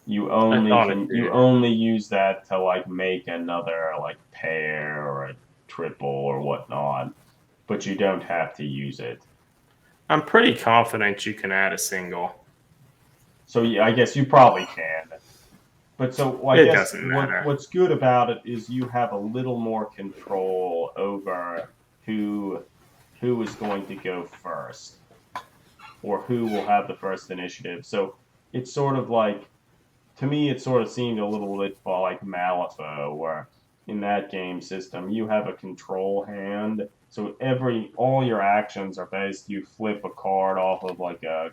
You only use that to like make another like pair or a triple or whatnot, but you don't have to use it. I'm pretty confident you can add a single. So yeah, I guess you probably can. But so I It guess doesn't matter. what's good about it is you have a little more control over who is going to go first, or who will have the first initiative. So it's sort of like, to me, it sort of seemed a little bit like Malifaux, where in that game system you have a control hand. So all your actions are based. You flip a card off of like a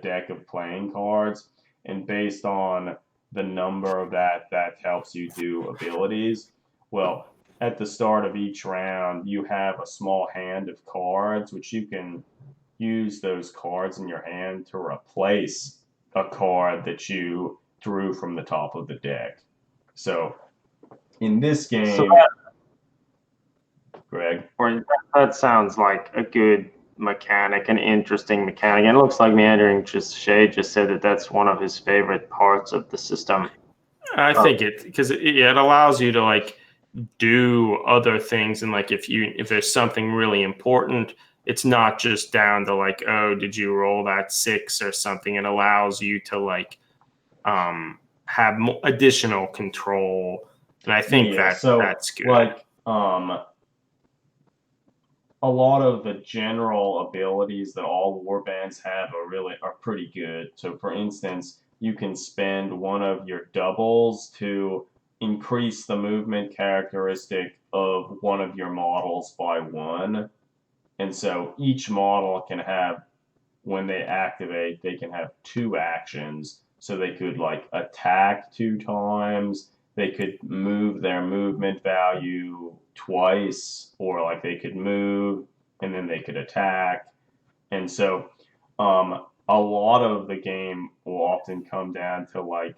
deck of playing cards, and based on the number of that helps you do abilities. Well, at the start of each round, you have a small hand of cards, which you can use those cards in your hand to replace a card that you drew from the top of the deck. So in this game, So Greg, that sounds like a good mechanic, an interesting mechanic. And it looks like Meandering Shade just said that that's one of his favorite parts of the system. I think it allows you to like do other things, and like if there's something really important, it's not just down to like, oh, did you roll that 6 or something. It allows you to like have additional control, and I think that's good. Like a lot of the general abilities that all warbands have are pretty good. So for instance, you can spend one of your doubles to increase the movement characteristic of one of your models by 1. And so each model can have, when they activate, they can have 2 actions. So they could like attack 2 times, they could move their movement value twice, or like they could move and then they could attack. And so a lot of the game will often come down to like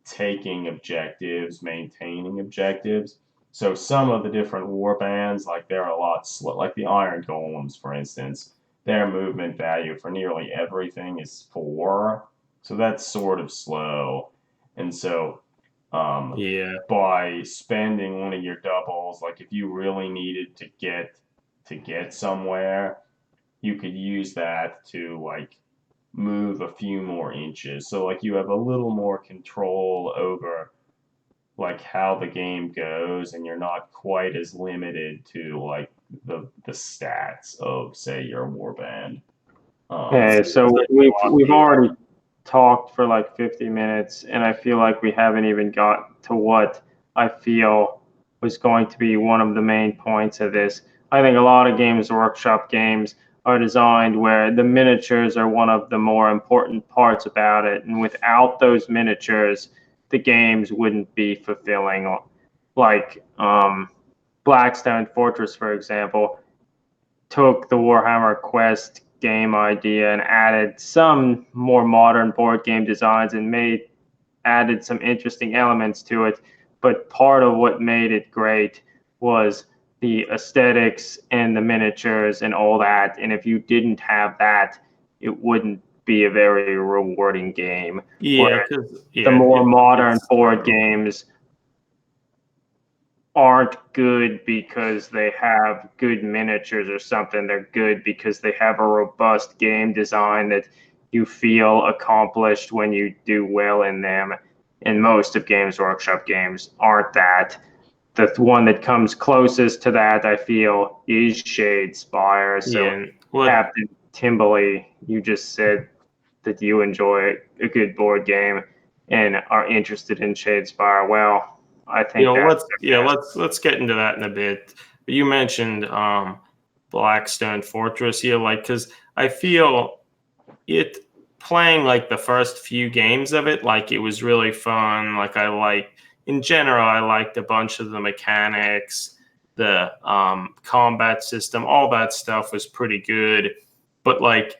taking objectives, maintaining objectives. So some of the different war bands, like they're a lot slow, like the Iron Golems, for instance, their movement value for nearly everything is 4. So that's sort of slow. And so by spending one of your doubles, like if you really needed to get somewhere, you could use that to like move a few more inches. So like you have a little more control over like how the game goes, and you're not quite as limited to like the stats of say your warband. Okay, so we've already talked for like 50 minutes, and I feel like we haven't even got to what I feel was going to be one of the main points of this. I think a lot of Games Workshop games are designed where the miniatures are one of the more important parts about it, and without those miniatures, the games wouldn't be fulfilling. Like Blackstone Fortress, for example, took the Warhammer Quest game idea and added some more modern board game designs and added some interesting elements to it. But part of what made it great was the aesthetics and the miniatures and all that. And if you didn't have that, it wouldn't be a very rewarding game. The more modern board games aren't good because they have good miniatures or something. They're good because they have a robust game design that you feel accomplished when you do well in them. And most of Games Workshop games aren't that. The one that comes closest to that, I feel, is Shadespire. So, Captain Timberley, you just said that you enjoy a good board game and are interested in Shadespire. Well, I think let's get into that in a bit. But you mentioned Blackstone Fortress, because I feel it playing like the first few games of it, like it was really fun. Like in general, I liked a bunch of the mechanics, the combat system, all that stuff was pretty good. But like,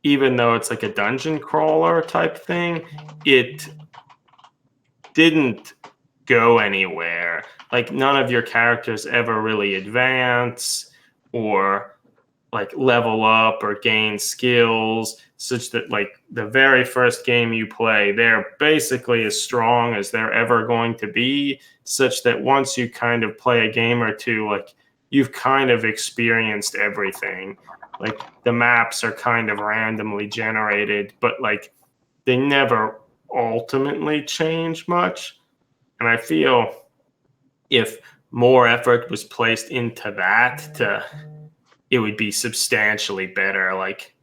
even though it's like a dungeon crawler type thing, it didn't go anywhere. Like none of your characters ever really advance or like level up or gain skills, such that like the very first game you play, they're basically as strong as they're ever going to be, such that once you kind of play a game or two, like you've kind of experienced everything. Like the maps are kind of randomly generated, but like they never ultimately change much. And I feel if more effort was placed into that, it would be substantially better. Like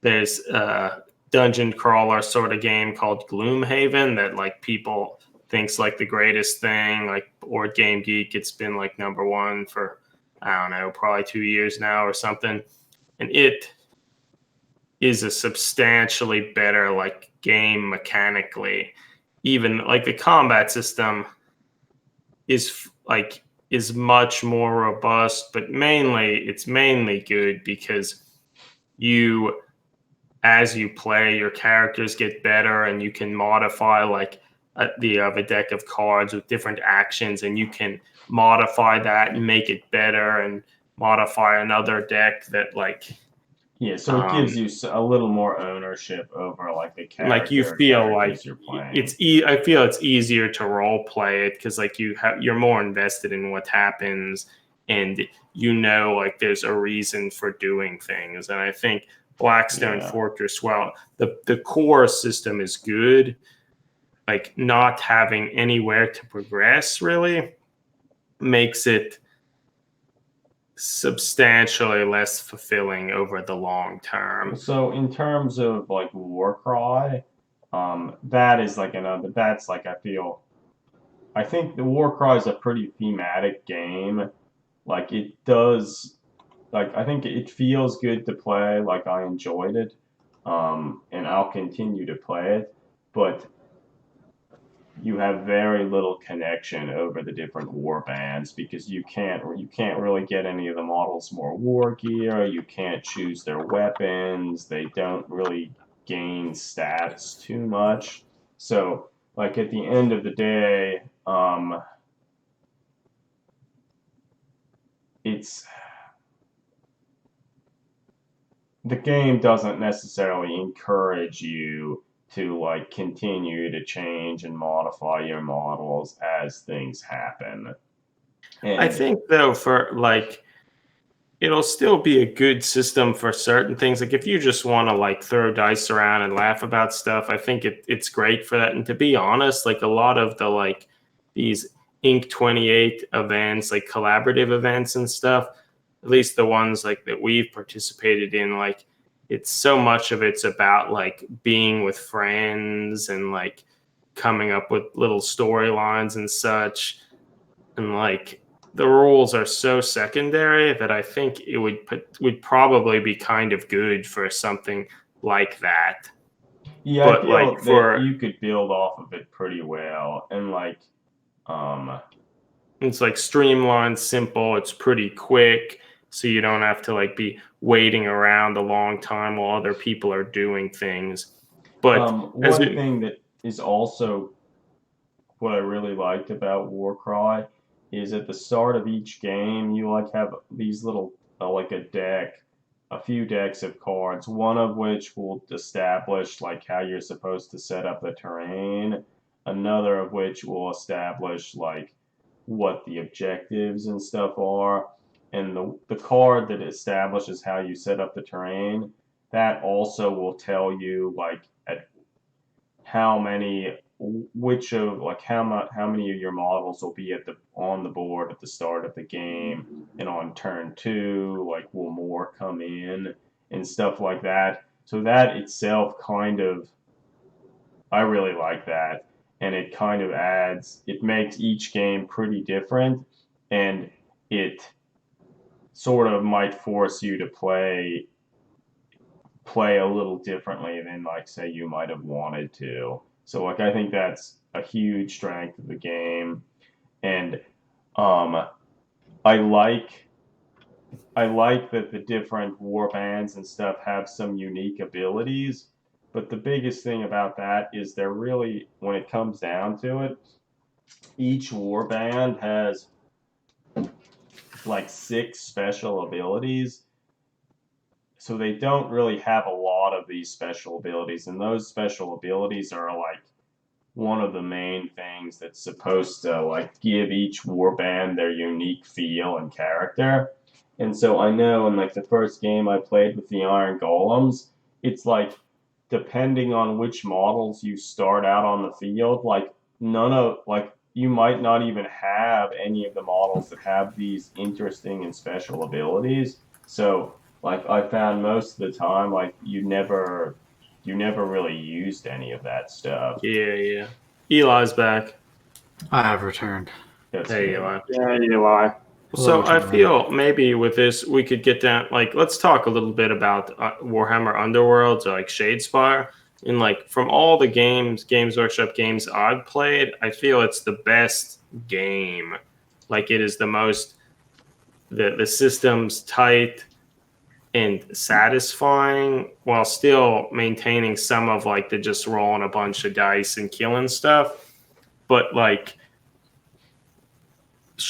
there's a dungeon crawler sort of game called Gloomhaven that like people thinks like the greatest thing. Like Board Game Geek, it's been like #1 for, I don't know, probably 2 years now or something. And it is a substantially better like game mechanically. Even like the combat system is much more robust, but it's mainly good because you as you play, your characters get better, and you can modify like a deck of cards with different actions, and you can modify that and make it better, and modify another deck that like Yeah, so it gives you a little more ownership over like the character. like you feel like you're playing. I feel it's easier to role play it because like you're more invested in what happens, and you know like there's a reason for doing things. And I think Blackstone Fortress, well, the core system is good. Like not having anywhere to progress really makes it substantially less fulfilling over the long term. So in terms of like Warcry, that is like another. That's like I think the Warcry is a pretty thematic game. Like it does, like I think it feels good to play. Like I enjoyed it, and I'll continue to play it, but you have very little connection over the different war bands because you can't really get any of the models more war gear. You can't choose their weapons. They don't really gain stats too much. So like at the end of the day, it's the game doesn't necessarily encourage you to like continue to change and modify your models as things happen. And I think though for like it'll still be a good system for certain things. Like if you just want to like throw dice around and laugh about stuff, I think it's great for that. And to be honest, like a lot of the like these Inc. 28 events, like collaborative events and stuff, at least the ones like that we've participated in, like it's so much of it's about like being with friends and like coming up with little storylines and such. And like the rules are so secondary that I think it would probably be kind of good for something like that. yeah, But I feel like that you could build off of it pretty well. And like it's like streamlined, simple, it's pretty quick, so you don't have to like be waiting around a long time while other people are doing things. But one thing that is also what I really liked about Warcry is at the start of each game you like have these little like a few decks of cards, one of which will establish like how you're supposed to set up the terrain, another of which will establish like what the objectives and stuff are, and the card that establishes how you set up the terrain, that also will tell you like at how many which of like how many of your models will be on the board at the start of the game, and on turn 2 like will more come in and stuff like that. So that itself kind of, I really like that, and it kind of it makes each game pretty different, and it sort of might force you to play a little differently than like say you might have wanted to. So like I think that's a huge strength of the game, and I like that the different war bands and stuff have some unique abilities, but the biggest thing about that is they're really, when it comes down to it, each war band has like 6 special abilities. So they don't really have a lot of these special abilities, and those special abilities are like one of the main things that's supposed to like give each warband their unique feel and character. And so I know in like the first game I played with the Iron Golems, it's like depending on which models you start out on the field, like you might not even have any of the models that have these interesting and special abilities. So like I found most of the time, like you never really used any of that stuff. yeah. Eli's back. I have returned. Hey, Eli. Yeah, Eli. So I feel maybe with this we could get down. Like, let's talk a little bit about Warhammer Underworlds or like Shadespire. And like from all the Games Workshop games I've played, I feel it's the best game. Like it is the most, the system's tight. and satisfying while still maintaining some of like the just rolling a bunch of dice and killing stuff. But like,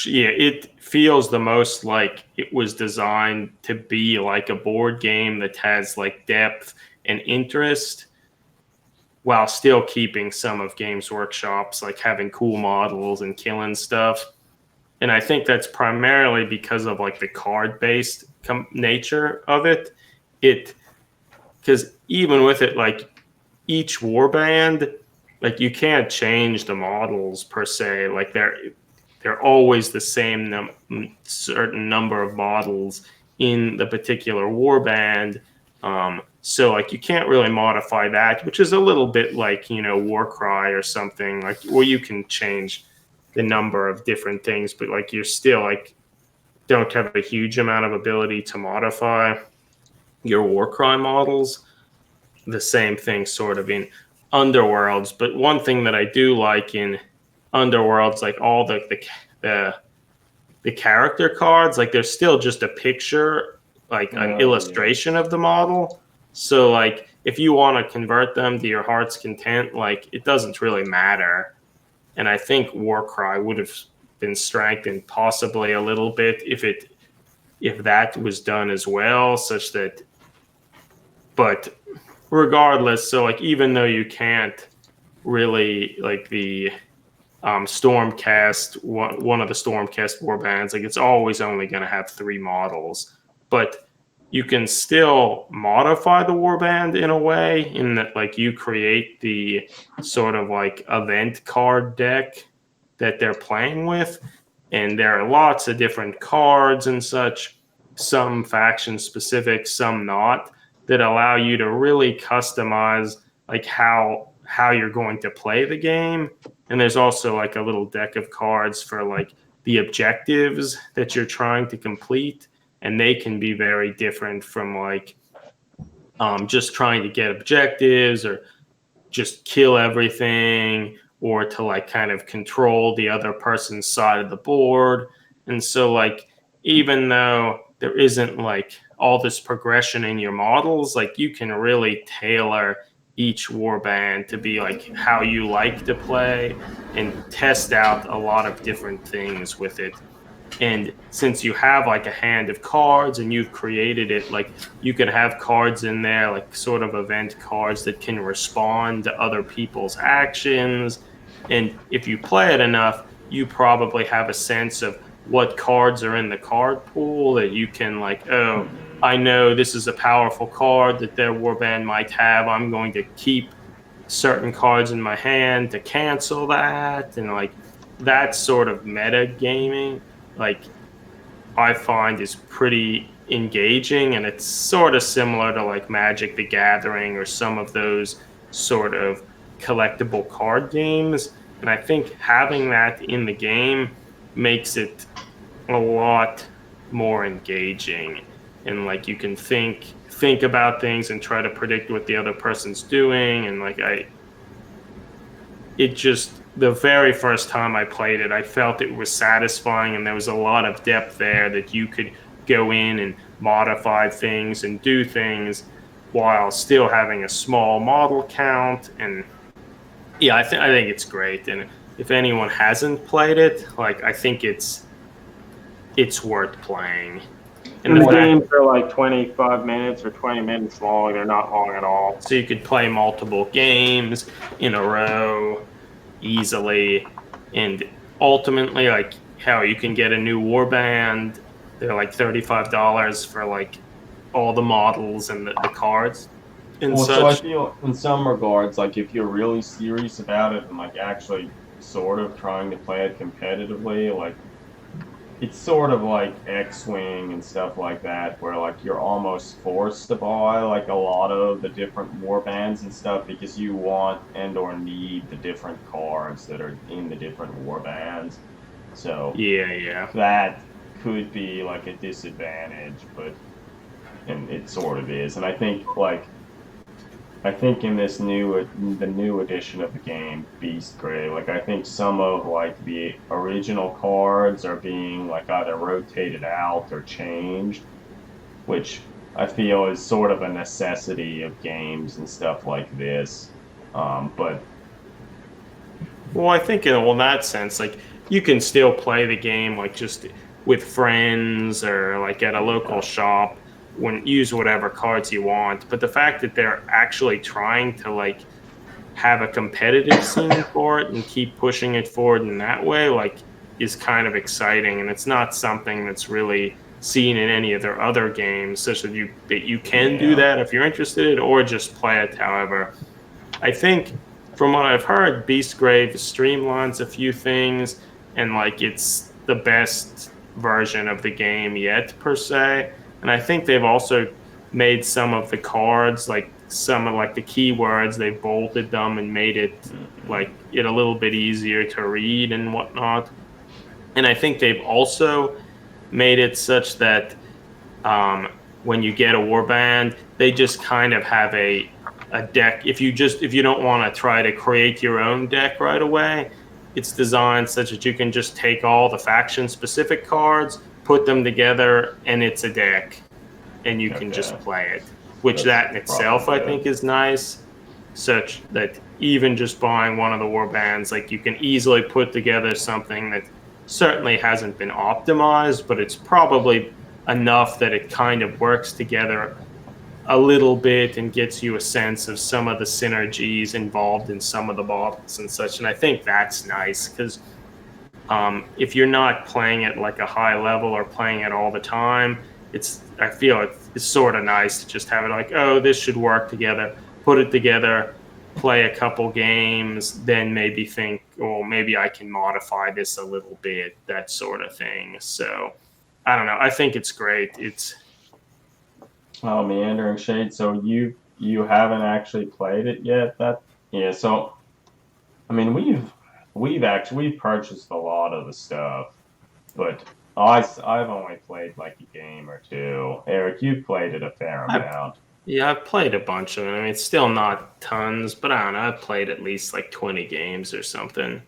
yeah, it feels the most like it was designed to be like a board game that has like depth and interest while still keeping some of Games Workshop's like having cool models and killing stuff. And I think that's primarily because of like the card based nature of it. Because even with it, like each warband, like you can't change the models per se. Like they're always the same certain number of models in the particular warband. So like you can't really modify that, which is a little bit like, you know, Warcry or something like where you can change the number of different things, but like you're still like don't have a huge amount of ability to modify your Warcry models. The same thing sort of in Underworlds, but one thing that I do like in Underworlds, like all the character cards, like there's still just a picture, like an illustration of the model. So like if you want to convert them to your heart's content, like it doesn't really matter. And I think Warcry would have been strengthened possibly a little bit if that was done as well, such that. But regardless, so like even though you can't really like the Stormcast, one of the Stormcast warbands, like it's always only going to have 3 models, but you can still modify the warband in a way in that like you create the sort of like event card deck that they're playing with, and there are lots of different cards and such, some faction specific, some not, that allow you to really customize like how you're going to play the game. And there's also like a little deck of cards for like the objectives that you're trying to complete, and they can be very different from like just trying to get objectives or just kill everything or to like kind of control the other person's side of the board. And so like even though there isn't like all this progression in your models, like you can really tailor each warband to be like how you like to play and test out a lot of different things with it. And since you have like a hand of cards and you've created it, like you can have cards in there, like sort of event cards that can respond to other people's actions. And if you play it enough, you probably have a sense of what cards are in the card pool that you can like, oh, I know this is a powerful card that their warband might have. I'm going to keep certain cards in my hand to cancel that. And like that sort of meta gaming, like I find is pretty engaging, and it's sort of similar to like Magic the Gathering or some of those sort of collectible card games. And I think having that in the game makes it a lot more engaging, and like you can think about things and try to predict what the other person's doing. And like it just, the very first time I played it, I felt it was satisfying, and there was a lot of depth there that you could go in and modify things and do things while still having a small model count. And yeah, I think it's great. And if anyone hasn't played it, like I think it's worth playing. And the games are like 25 minutes or 20 minutes long. They're not long at all. So you could play multiple games in a row easily. And ultimately, like how you can get a new warband. They're like $35 for like all the models and the cards and such. So I feel in some regards, like if you're really serious about it and like actually sort of trying to play it competitively, like it's sort of like X-Wing and stuff like that, where like you're almost forced to buy like a lot of the different warbands and stuff because you want and or need the different cards that are in the different warbands. So yeah, that could be like a disadvantage, and it sort of is. And I think in this the new edition of the game, Beast Gray, like I think some of like the original cards are being like either rotated out or changed, which I feel is sort of a necessity of games and stuff like this. But Well, I think in that sense, like you can still play the game like just with friends or like at a local shop when use whatever cards you want. But the fact that they're actually trying to like have a competitive scene for it and keep pushing it forward in that way, like is kind of exciting. And it's not something that's really seen in any of their other games, such that you can do yeah, that if you're interested, or just play it however. I think from what I've heard, Beastgrave streamlines a few things, and like it's the best version of the game yet per se. And I think they've also made some of the cards, like some of like the keywords, they've bolted them and made it like it a little bit easier to read and whatnot. And I think they've also made it such that um, when you get a warband, they just kind of have a deck. If you don't want to try to create your own deck right away, it's designed such that you can just take all the faction specific cards, put them together, and it's a deck, and you can just play it. Which That's that in itself I think is nice, such that even just buying one of the warbands, like you can easily put together something that certainly hasn't been optimized, but it's probably enough that it kind of works together a little bit and gets you a sense of some of the synergies involved in some of the models and such. And I think that's nice because if you're not playing it like a high level or playing it all the time, I feel it's sort of nice to just have it like, oh, this should work together, put it together, play a couple games, then maybe think, oh, maybe I can modify this a little bit, that sort of thing. So I don't know. I think it's great. It's Meandering Shade. So you haven't actually played it yet? Yeah. So I mean, we've purchased a lot of the stuff, but I've only played like a game or two. Eric, you've played it a fair amount. Yeah, I've played a bunch of it. I mean, it's still not tons, but I don't know. I've played at least like 20 games or something.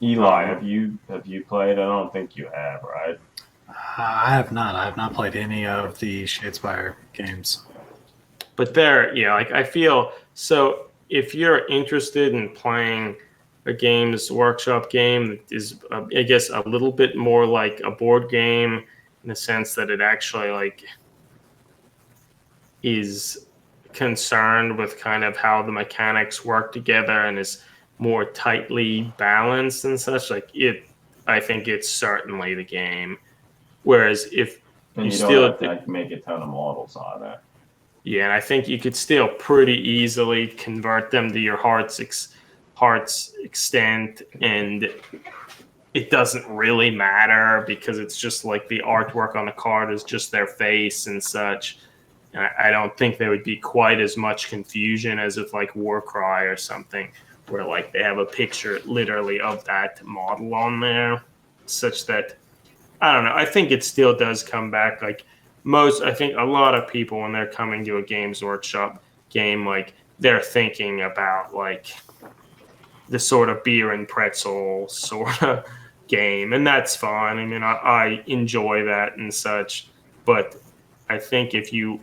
Eli, have you played? I don't think you have, right? I have not. I have not played any of the Shadespire games. But like I feel so if you're interested in playing a Games Workshop game that is, I guess, a little bit more like a board game in the sense that it actually like is concerned with kind of how the mechanics work together and is more tightly balanced and such, like I think it's certainly the game. Whereas if And you you still don't have to make a ton of models on it. yeah, and I think you could still pretty easily convert them to your heart's extent, and it doesn't really matter because it's just like the artwork on the card is just their face and such. And I don't think there would be quite as much confusion as if like Warcry or something, where like they have a picture literally of that model on there, such that I don't know. I think it still does come back. Like I think a lot of people when they're coming to a Games Workshop game, like they're thinking about like the sort of beer and pretzel sort of game, and that's fine. I mean, I enjoy that and such, but I think if you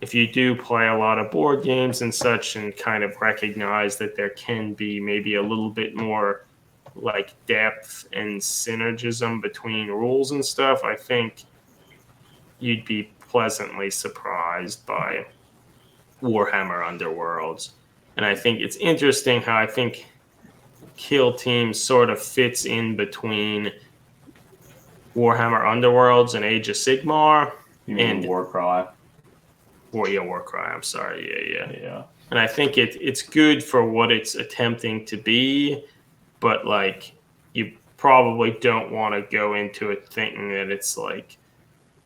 do play a lot of board games and such and kind of recognize that there can be maybe a little bit more like depth and synergism between rules and stuff, I think you'd be pleasantly surprised by Warhammer Underworlds. And I think it's interesting how I think Kill Team sort of fits in between Warhammer Underworlds and Age of Sigmar. You mean Warcry? Warcry, I'm sorry. Yeah. And I think it's good for what it's attempting to be, but like you probably don't want to go into it thinking that it's like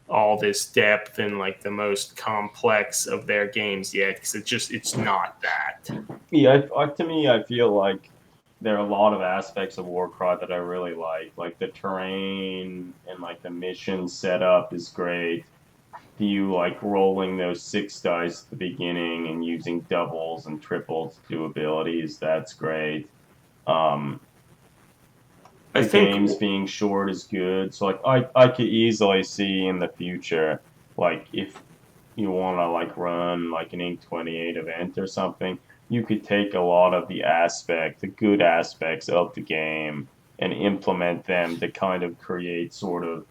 all this depth and like the most complex of their games yet, because it's not that. Yeah, to me, I feel like there are a lot of aspects of Warcry that I really like the terrain and like the mission setup is great. You like rolling those 6 dice at the beginning and using doubles and triples to do abilities. That's great. I The think games being short is good. So like I could easily see in the future, like if you want to like run like an Ink 28 event or something, you could take a lot of the good aspects of the game and implement them to kind of create sort of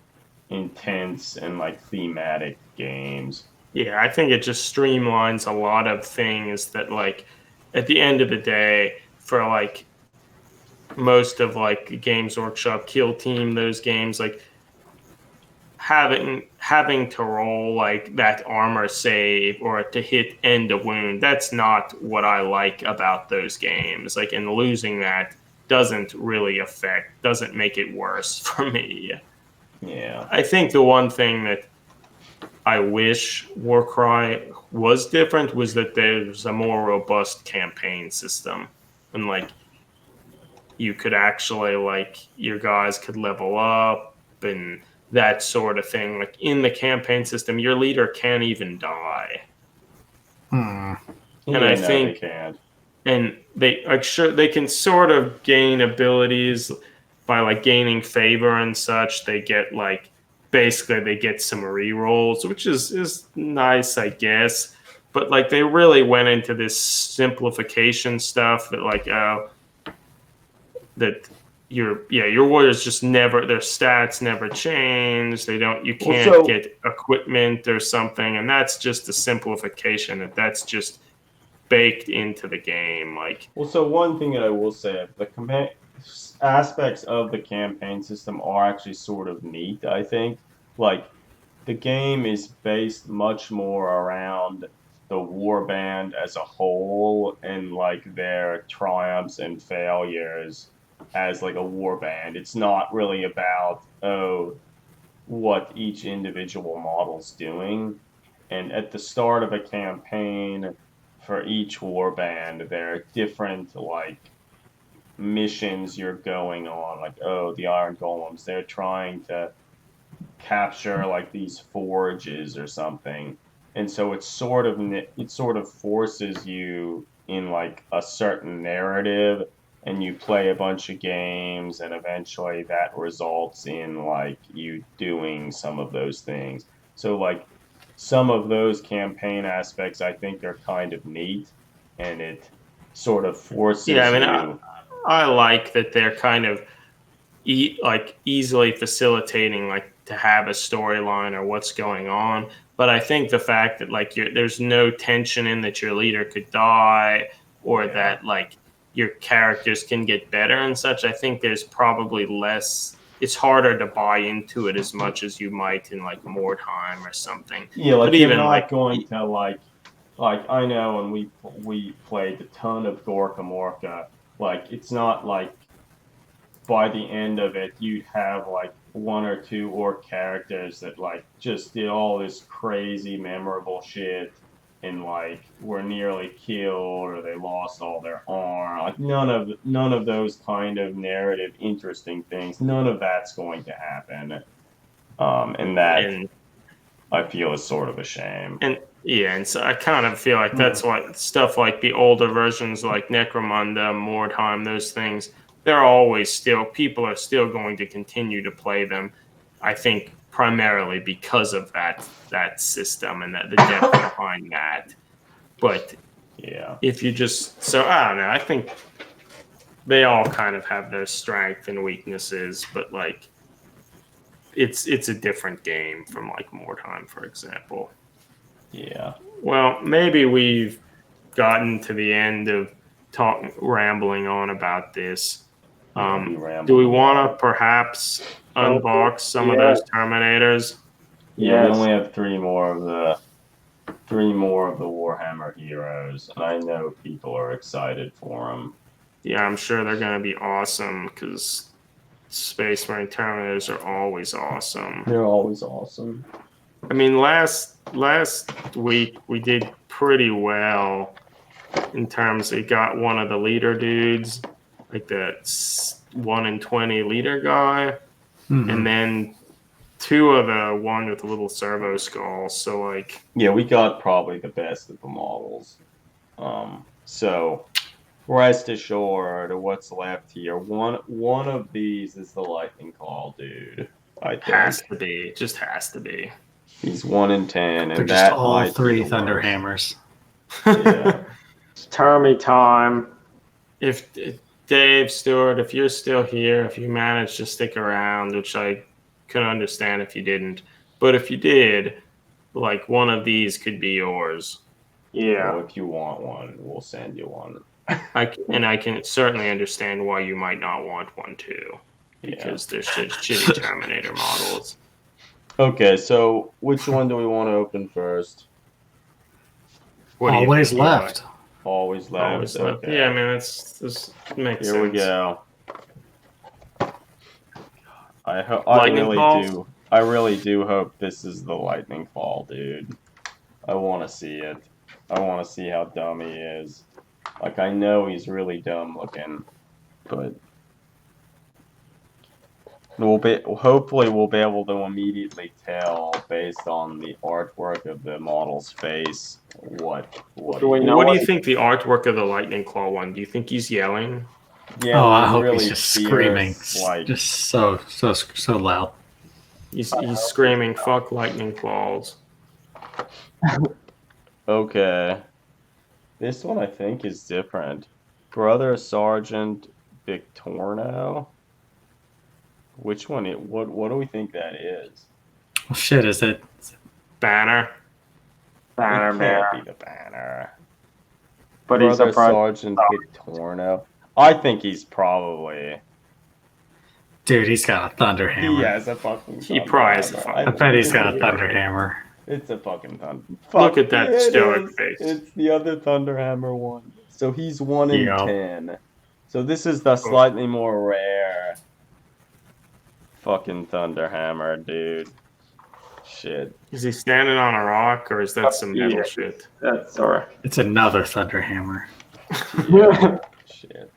intense and like thematic games. Yeah, I think it just streamlines a lot of things that, like, at the end of the day, for like most of like Games Workshop, Kill Team, those games, like having to roll like that armor save or to hit end a wound, that's not what I like about those games. Like, and losing that doesn't make it worse for me. Yeah. I think the one thing that I wish Warcry was different was that there's a more robust campaign system, and like you could actually, like, your guys could level up and that sort of thing. Like in the campaign system, your leader can't even die. Hmm. And Yeah, I no, think, they can. and they like sure they can sort of gain abilities by like gaining favor and such. They get like basically they get some rerolls, which is nice, I guess. But like they really went into this simplification stuff that like that your warriors just never, their stats never change. They don't, you Well, can't so get equipment or something, and that's just a simplification that's just baked into the game. Like, Well, so one thing that I will say, aspects of the campaign system are actually sort of neat, I think. Like, the game is based much more around the warband as a whole and like their triumphs and failures as like a warband. It's not really about, oh, what each individual model's doing. And at the start of a campaign for each warband, there are different like missions you're going on. Like, oh, the Iron Golems, they're trying to capture like these forages or something. And so it sort of forces you in like a certain narrative, and you play a bunch of games, and eventually that results in like you doing some of those things. So like some of those campaign aspects I think are kind of neat, and it sort of yeah, I forces mean, you. I like that they're kind of like easily facilitating like to have a storyline or what's going on. But I think the fact that like there's no tension in that your leader could die, or Yeah. that like your characters can get better and such, I think there's probably less, it's harder to buy into it as much as you might in like Mordheim or something. Yeah, like But you're even not like, going to like I know when we played a ton of Gorka Morka, like it's not like by the end of it you'd have like one or two orc characters that like just did all this crazy memorable shit and like were nearly killed or they lost all their arm. Like none of those kind of narrative interesting things. None of that's going to happen. And that and I feel is sort of a shame. And yeah, and so I kind of feel like that's what stuff like the older versions like Necromunda, Mordheim, those things, they're always still, people are still going to continue to play them. I think primarily because of that system and that the depth behind that. But Yeah. if you just, so I don't know, I think they all kind of have their strengths and weaknesses, but like it's a different game from like Mordheim, for example. Yeah. Well, maybe we've gotten to the end of rambling on about this. Do we want to perhaps unbox some of those Terminators? Yeah, we Yes. only have three more of the Warhammer heroes, and I know people are excited for them. Yeah, I'm sure they're going to be awesome because Space Marine Terminators are always awesome. They're always awesome. I mean, last week we did pretty well in terms of, got one of the leader dudes, like the 1 in 20 leader guy, and then two of the one with the little servo skull. So like, yeah, we got probably the best of the models. So rest assured, what's left here, one of these is the Lightning Claw dude. I think has to be, just has to be. He's 1 in 10, They're and just that all might be three the Thunder worst. Hammers. Yeah. It's Termy time. If Dave Stewart, if you're still here, if you managed to stick around, which I could understand if you didn't, but if you did, like one of these could be yours. Yeah. Well, if you want one, we'll send you one. And I can certainly understand why you might not want one too, because they're shitty Terminator models. Okay, so which one do we want to open first? What do you Always think, Eli? left. Always left. Always left. Okay. Yeah, I mean this makes Here we sense. go. I Lightning balls? really do hope this is the lightning fall, dude. I want to see it. I want to see how dumb he is. Like, I know he's really dumb looking, but hopefully we'll be able to immediately tell based on the artwork of the model's face what Do we know What do what you think the artwork of the Lightning Claw one? Do you think he's yelling? Yeah, Oh, I he's hope really he's just fierce, screaming, like just so loud. He's screaming, "Fuck Lightning Claws!" okay. This one I think is different. Brother Sergeant Victorino. Which one? What do we think that is? Well, shit, is it? Banner. Banner It Bear? can't be the Banner. But he's Brother a pro. Sergeant Victorino. I think he's probably. Dude, he's got a Thunder Hammer. He has a fucking. He Thunder probably has a Hammer. fucking- I bet he's got a it's Thunder Hammer. It's a fucking Thunder. Look at that Fuck, it stoic is. face. It's the other Thunder Hammer one. So he's 1 in Yeah. 10. So this is the slightly more rare fucking Thunder Hammer, dude. Shit. Is he standing on a rock, or is that some metal Yeah. shit? That's alright. It's another Thunder Hammer. Shit.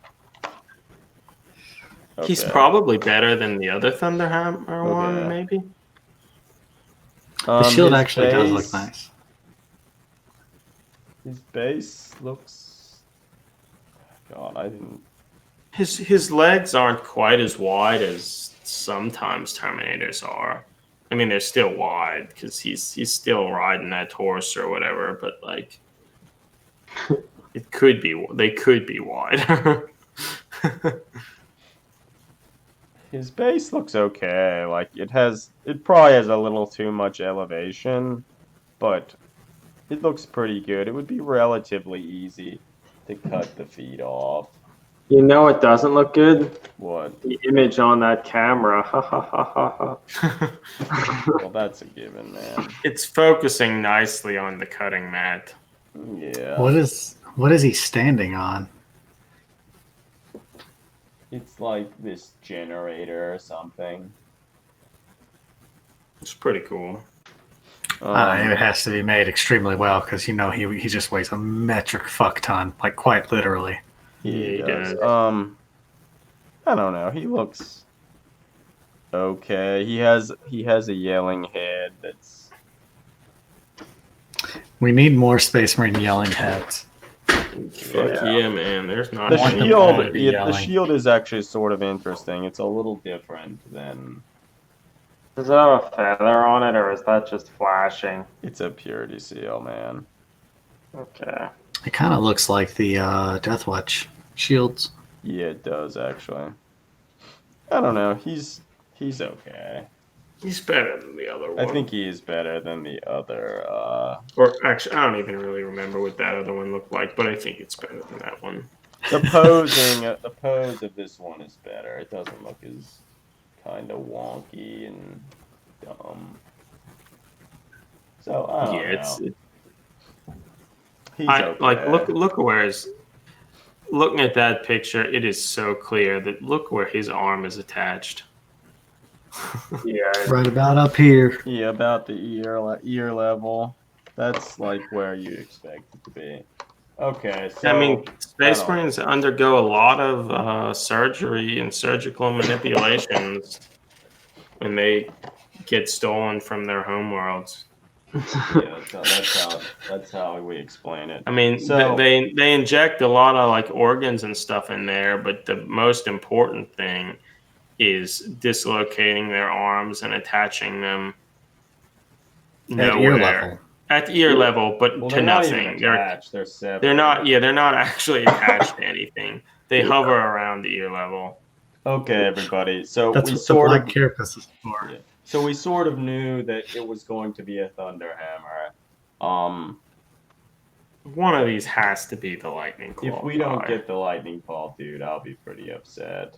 He's Okay. probably better than the other Thunder Hammer one, Okay. maybe. The shield his actually does base- look nice. His base looks. God, I didn't. His legs aren't quite as wide as sometimes Terminators are. I mean, they're still wide because he's still riding that horse or whatever. But like, it could be they could be wider. His base looks okay. Like it probably has a little too much elevation, but it looks pretty good. It would be relatively easy to cut the feet off. You know it doesn't look good? What? The image on that camera. Ha ha ha ha ha. Well, that's a given, man. It's focusing nicely on the cutting mat. Yeah. What is he standing on? It's like this generator or something. It's pretty cool. It has to be made extremely well because he just weighs a metric fuck ton, like quite literally. He does. does. I don't know. He looks okay. He has a yelling head that's. We need more Space Marine yelling heads. Fuck yeah, man. There's not The want them shield, all to be the yelling. shield is actually sort of interesting. It's a little different than Does it have a feather on it, or is that just flashing? it's a purity seal, man. Okay. It kind of looks like the Deathwatch shields. Yeah, it does actually. I don't know. He's okay. He's better than the other one. I think he is better than the other. Or actually, I don't even really remember what that other one looked like, but I think it's better than that one. The pose of this one is better. It doesn't look as kind of wonky and dumb. So I don't know. He's okay. Like look where his looking at that picture, it is so clear that look where his arm is attached. Yeah. Right about up here. Yeah, about the ear level. That's like where you expect it to be. Okay, so I mean, Space I don't- Marines undergo a lot of surgery and surgical manipulations when they get stolen from their homeworlds. yeah, that's how we explain it. I mean, So- they inject a lot of like organs and stuff in there, but the most important thing is dislocating their arms and attaching them nowhere. ear level. At ear level, but Well, to they're not nothing. even They're attached. They're separate. they're not. Yeah, they're not actually attached to anything. They hover around the ear level. Okay, everybody. So That's we what the sort black of carapace is for. Yeah. So we sort of knew that it was going to be a Thunderhammer. One of these has to be the lightning claw. If we don't guy. get the lightning claw, dude, I'll be pretty upset.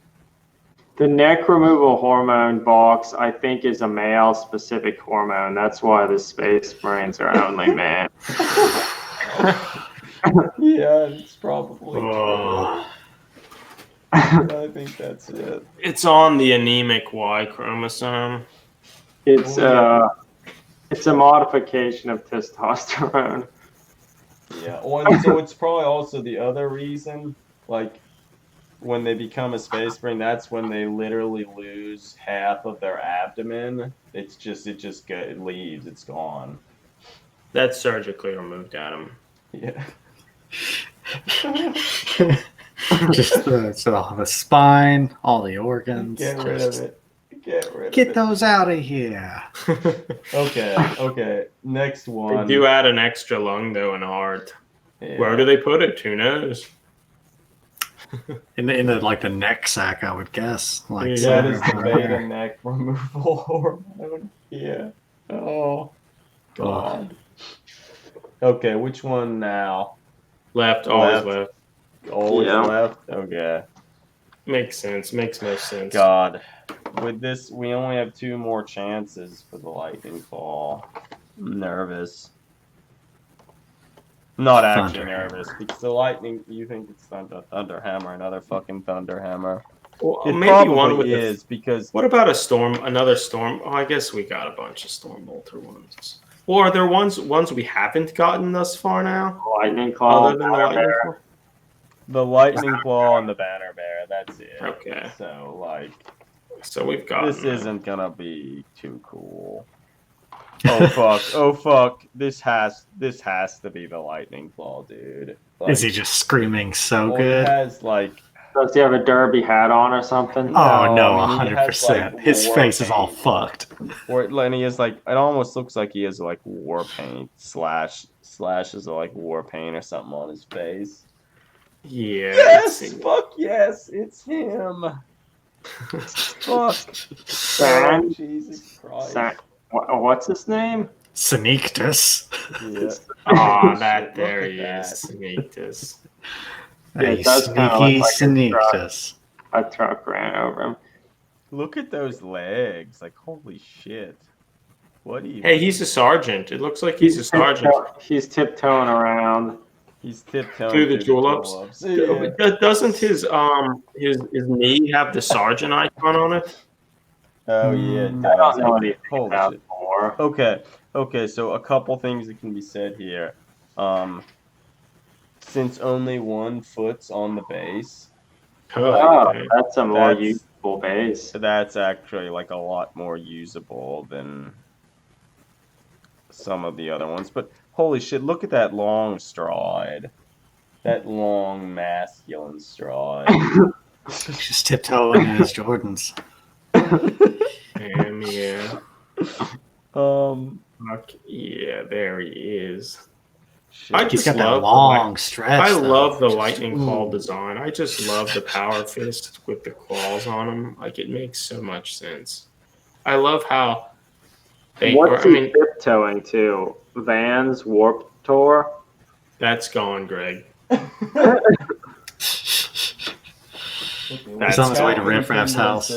The neck removal hormone box, I think, is a male specific hormone. That's why the space brains are only men. Yeah, it's probably Oh. I think that's it. It's on the anemic Y chromosome. It's a modification of testosterone. Yeah. Oh, and so it's probably also the other reason, like when they become a space brain, that's when they literally lose half of their abdomen. It leaves. It's gone. That's surgically removed, Adam. Yeah. Just the spine, all the organs. Get rid of it. Get rid Get of it. those out of here. Okay. Next They one. do add an extra lung though and heart. Yeah. Where do they put it? Who knows? In the like the neck sack, I would guess. Like That is the somewhere beta there. neck removal hormone. Yeah. Oh, God. Okay, which one now? Left, always Left. left. Always Yeah. left? Okay. Makes sense. Makes most sense. God. With this, we only have 2 more chances for the lightning claw. I'm nervous. Not actually Thunderhammer. nervous because the lightning. You think it's Thunderhammer, another fucking Thunderhammer. Well, It maybe probably one with is because What about another storm? Oh, I guess we got a bunch of storm bolter ones. Or are there ones we haven't gotten thus far now? Lightning claw. Other than the lightning claw? the lightning claw and the banner bear. That's it. Okay. So like, So we've got this isn't gonna be too cool. Oh fuck! Oh fuck! This has to be the lightning claw, dude. Like, Is he just screaming so well, good? He has like. Does he have a derby hat on or something? Oh no, I mean, he has, 100%. like, His war face is all paint. fucked. And he has like, it almost looks like he has like war paint slashes of like war paint or something on his face. Yeah. Yes, fuck yes, it's him. Fuck. San- Oh, Jesus Christ. What's his name? Sneaktus. Yeah. Oh, Shit, that look there at he that. is. Sneaktus. Yeah, it A does kinda sneaky look like a truck. Sneaktus. A truck ran over him. Look at those legs. Like, holy shit. What do you? Hey, he's a sergeant. It looks like he's a sergeant. He's tiptoeing around. He's tiptoeing Through the tulips. Yeah. Doesn't his knee have the sergeant icon on it? Oh yeah, it I does. don't know anything Holy about shit. more. Okay, so a couple things that can be said here. Since only 1 foot's on the base, Oh, okay. that's a more That's- useful base. that's actually like a lot more usable than some of the other ones. But holy shit, look at that long stride. That long masculine stride. Just tiptoeing in his Jordans. Yeah. Fuck, yeah, there he is. Shit. I He's just got that love long stretch. I though. love the Just- lightning ooh. claw design. I just love the power fist with the claws on them. Like it makes so much sense. I love how they. What's I he mean, tiptoeing to? Vans Warp Tour? that's gone, Greg. He's on his way to Riff Raff's house.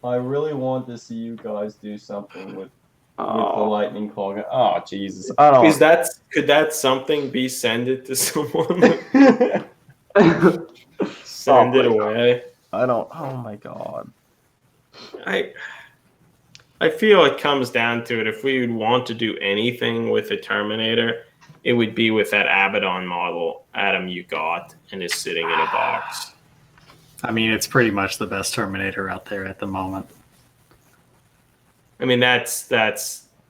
I really want to see you guys do something with the Oh, lightning claw. Oh Jesus! I don't. Could that something be send it to someone? Send it away. I don't. Oh my God. I feel it comes down to it. If we would want to do anything with a Terminator, it would be with that Abaddon model Adam you got and is sitting in a box. I mean, it's pretty much the best Terminator out there at the moment. I mean, that's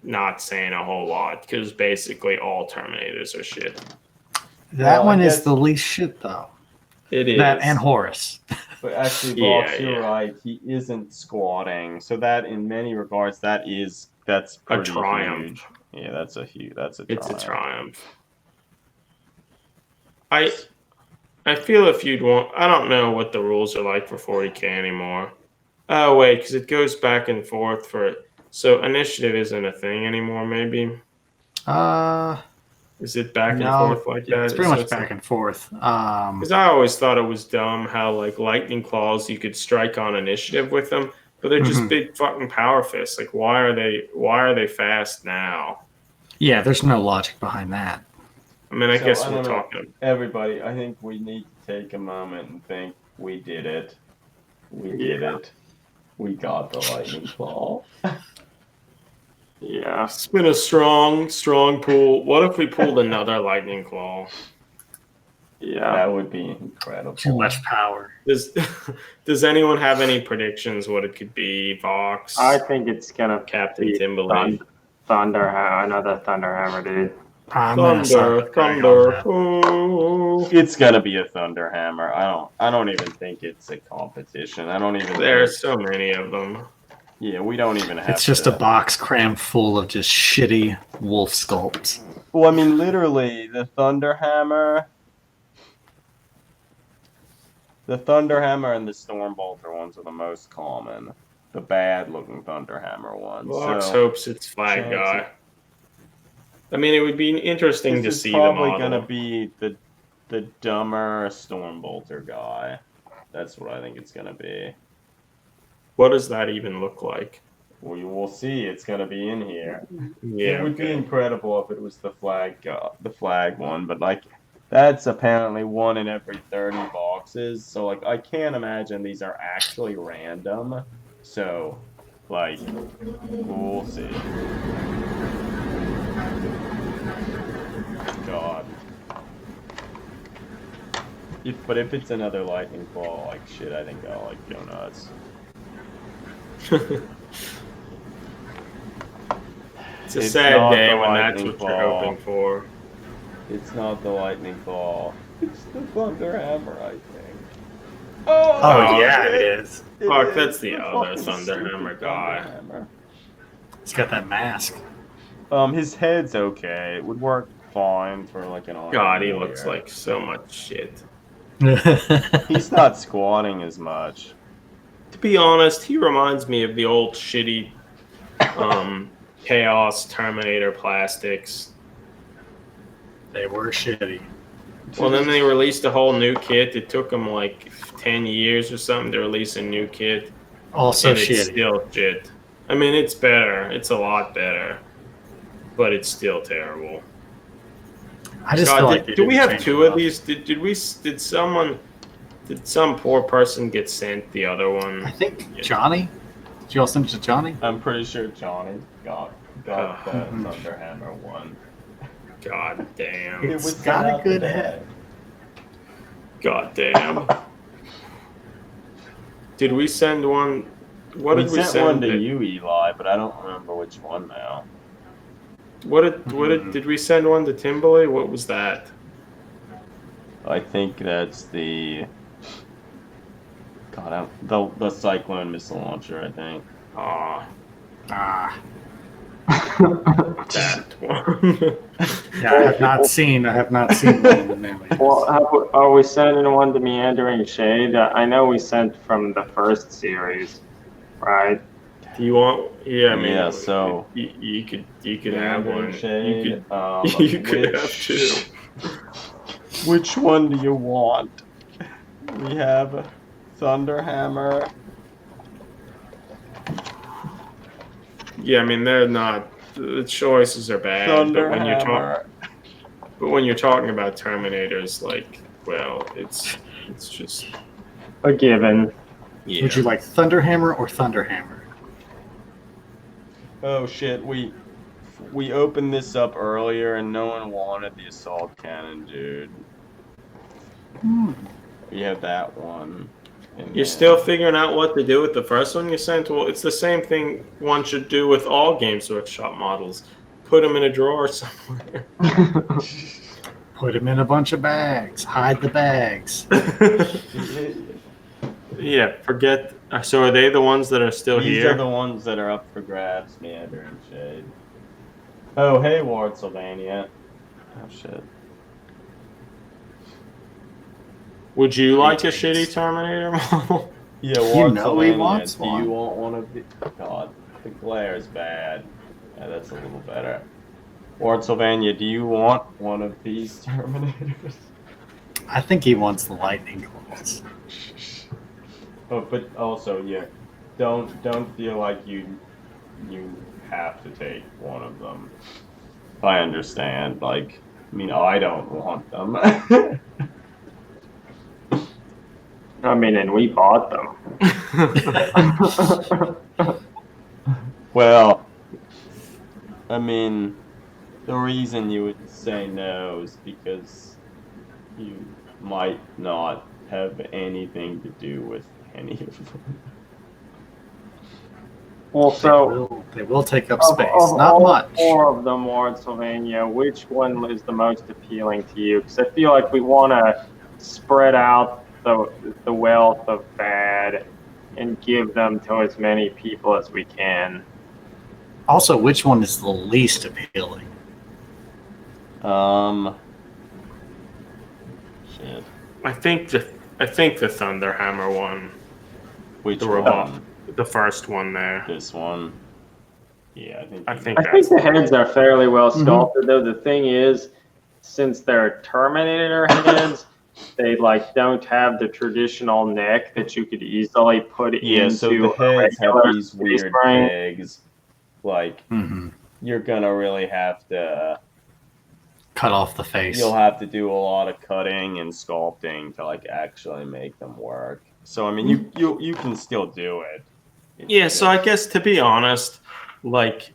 not saying a whole lot because basically all Terminators are shit. That Well, I one is guess- the least shit, though. It is. That and Horus. But actually, Yeah, Box, you're yeah. right. He isn't squatting. So that, in many regards, that's a pretty triumph. huge. Yeah, that's a huge. That's a. It's a triumph. triumph. I feel if you'd want, I don't know what the rules are like for 40k anymore. Oh wait, because it goes back and forth for. So initiative isn't a thing anymore. Maybe is it back and No, forth like that? it's pretty much back and forth. Because I always thought it was dumb how like lightning claws you could strike on initiative with them, but they're just Mhm. big fucking power fists. Like why are they fast now? Yeah, there's no logic behind that. I mean, I So, guess I we're don't know. talking. Everybody, I think we need to take a moment and think we did it. We did it. We got the lightning claw. Yeah. It's been a strong pull. What if we pulled another lightning claw? Yeah. That would be incredible. Too much power. Does anyone have any predictions what it could be? Vox, I think it's gonna Captain be Timberlake, another Thunderhammer, dude. I'm gonna side with Greg on that. Oh. It's gonna be a Thunderhammer. I don't even think it's a competition. I don't even. There are think, so many of them. yeah, we don't even have. It's just to, a box crammed full of just shitty wolf sculpts. Well, I mean, literally, the Thunderhammer and the Stormbolter ones are the most common. The bad-looking Thunderhammer ones. Vox So, hopes it's Flag chances- Guy. I mean, it would be interesting to this see is the probably model. gonna be the dumber Stormbolter guy. That's what I think it's gonna be. What does that even look like? We will see. It's gonna be in here. Yeah, It would be okay. incredible if it was the flag one, but like that's apparently 1 in every 30 boxes. So like I can't imagine these are actually random. So like we'll see. God. But if it's another lightning claw, like shit, I think I'll like go nuts. It's a It's sad not day the when that's lightning what you're claw. hoping for. It's not the lightning claw. It's the Thunderhammer, I think. Oh, yeah, it is. Fuck, is that's the other fucking Thunderhammer stupid guy. Thunderhammer. He's got that mask. His head's okay. It would work fine for like an. God, he Iron looks Warrior. like so much shit. He's not squatting as much. To be honest, he reminds me of the old shitty Chaos Terminator plastics. They were shitty. Well, then they released a whole new kit. It took them like 10 years or something to release a new kit. Also and it's shitty. still shit. I mean, it's better. It's a lot better. But it's still terrible. I just God, feel like they do we didn't have change 2 enough. of these? Did some poor person get sent the other I one? think Johnny. Did you all send it to Johnny? I'm pretty sure Johnny got the Mhm. Thunderhammer one. God damn. It It's was got sent a out good today. head. God damn. Did we send one? What we did we sent send? one to that- you, Eli, but I don't remember which one now. Did we send one to Timberlake? What was that? I think that's the. God, the Cyclone missile launcher. I think. Ah, Ah, that one. yeah, I have not seen one in the mail yet. Well, are we sending one to Meandering Shade? I know we sent from the first series, right? Do you want? Yeah, I mean, Yeah, so- you could have one. Shade, You could, you could have 2. Which one do you want? We have Thunderhammer. Yeah, I mean they're not. The choices are bad, but when you're talking about Terminators, like, well, it's just A given. yeah. Would you like Thunderhammer or Thunderhammer? Oh shit, we opened this up earlier and no one wanted the assault cannon, dude. We have that one. And You're then- still figuring out what to do with the first one you sent? Well, it's the same thing one should do with all Games Workshop models. Put them in a drawer somewhere. Put them in a bunch of bags. Hide the bags. Yeah, forget. So are they the ones that are still These here? are the ones that are up for grabs, Meander and Shade. Oh, hey, Ward Sylvania. Oh, shit. Would you like a Greetings. shitty Terminator model? Yeah, You Ward know he Sylvania, wants do you one. want one of the... God, the glare is bad. Yeah, that's a little better. Ward Sylvania, do you want one of these Terminators? I think he wants the lightning claws. Oh, but also, yeah, don't feel like you have to take one of them. I understand. Like, I mean, I don't want them. I mean, and we bought them. Well, I mean, the reason you would say no is because you might not have anything to do with any of them. Well, so They will take up of space. Not all much. 4 of them, Ward Sylvania, which one is the most appealing to you? Because I feel like we want to spread out the wealth of bad and give them to as many people as we can. Also, which one is the least appealing? Shit. I think the Thunderhammer one, Which the one? robot, the first one there. This one. Yeah, I think I think that's the heads are fairly well Mhm. sculpted, though. The thing is, since they're Terminator heads, they like don't have the traditional neck that you could easily put Yeah, into so the a heads have regular these space weird brain. pegs. Like, Mm-hmm. you're gonna really have to. Cut off the face. You'll have to do a lot of cutting and sculpting to like actually make them work. So I mean, you can still do it. It's Yeah, so I just- guess to be honest, like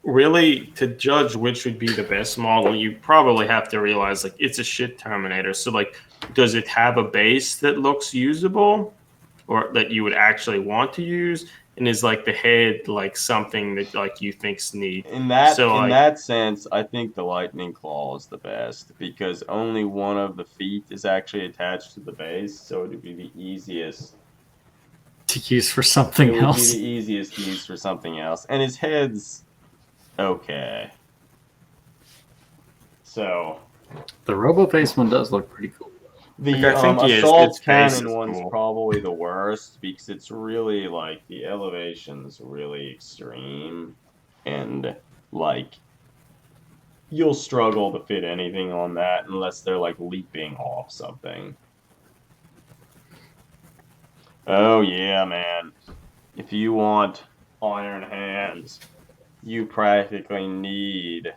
really to judge which would be the best model, you probably have to realize like it's a shit Terminator. So like, does it have a base that looks usable or that you would actually want to use? And is like the head like something that like you think's neat? in that So, in like- that sense, I think the Lightning Claw is the best because only one of the feet is actually attached to the base, so it would be the easiest. To use for something It would else. be the easiest to use for something else, and his head's okay. So The RoboFace one does look pretty cool. the Like, I think assault its face cannon is one's cool. probably the worst because it's really like the elevation's really extreme, and like you'll struggle to fit anything on that unless they're like leaping off something. Oh yeah, man. If you want iron hands, you practically need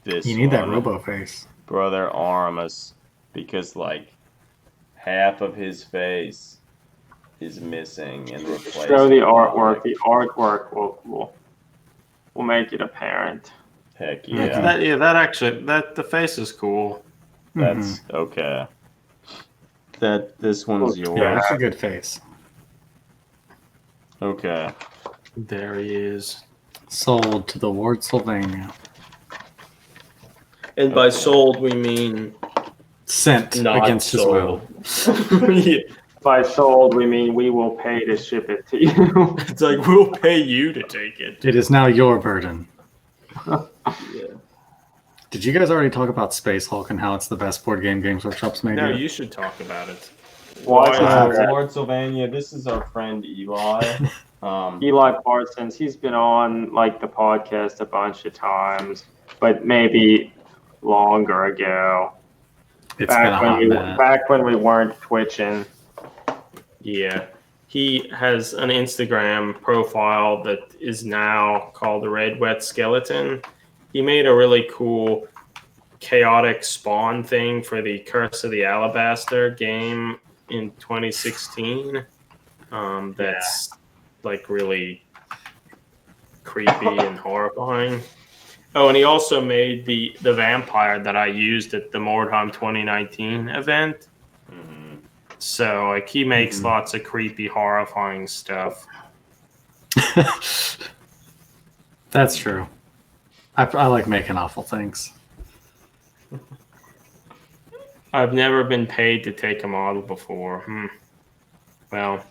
this You need that one, RoboFace. Brother Armus, because like half of his face is missing and replaced. Show the with artwork. like, The artwork will make it apparent. heck Yeah. yeah, That the face is cool. that's okay. That this one's Yeah. Yeah, yours. it's a good face. Okay. There he is. Sold to the Ward Sylvania. And by sold we mean Sent not against his will. sold. Yeah. By sold, we mean we will pay to ship it to you. It's like we'll pay you to take it. It is now your burden. Yeah. Did you guys already talk about Space Hulk and how it's the best board game Games Workshop's made? No, yet? you should talk about it. Why Why- is Lord Sylvania, this is our friend Eli. Eli Parsons, he's been on like the podcast a bunch of times, but maybe longer ago. It's been a hot minute. Back when we weren't twitching. Yeah. He has an Instagram profile that is now called the Red Wet Skeleton. He made a really cool chaotic spawn thing for the Curse of the Alabaster game in 2016. That's like really creepy and horrifying. Oh, and he also made the vampire that I used at the Mordheim 2019 event. Mhm. So like he makes lots of creepy, horrifying stuff. That's true. I like making awful things. I've never been paid to take a model before. Well,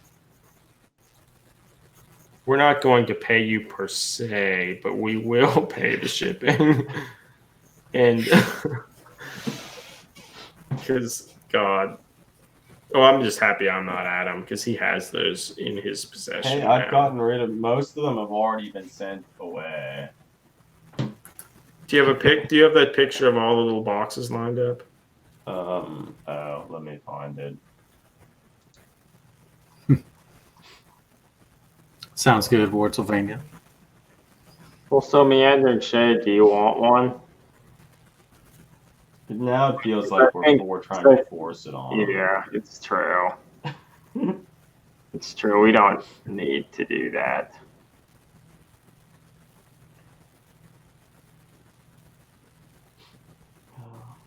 we're not going to pay you per se, but we will pay the shipping. And because God, oh, I'm just happy I'm not Adam because he has those in his possession. Hey, I've now. gotten rid of most of them. Have already been sent away. Do you have a pic? Do you have that picture of all the little boxes lined up? Oh, let me find it. Sounds good, Wartsylvania. Well, so Meandering Shade, do you want one? But now it feels like we're trying to force it on. Yeah, it's true. It's true. We don't need to do that.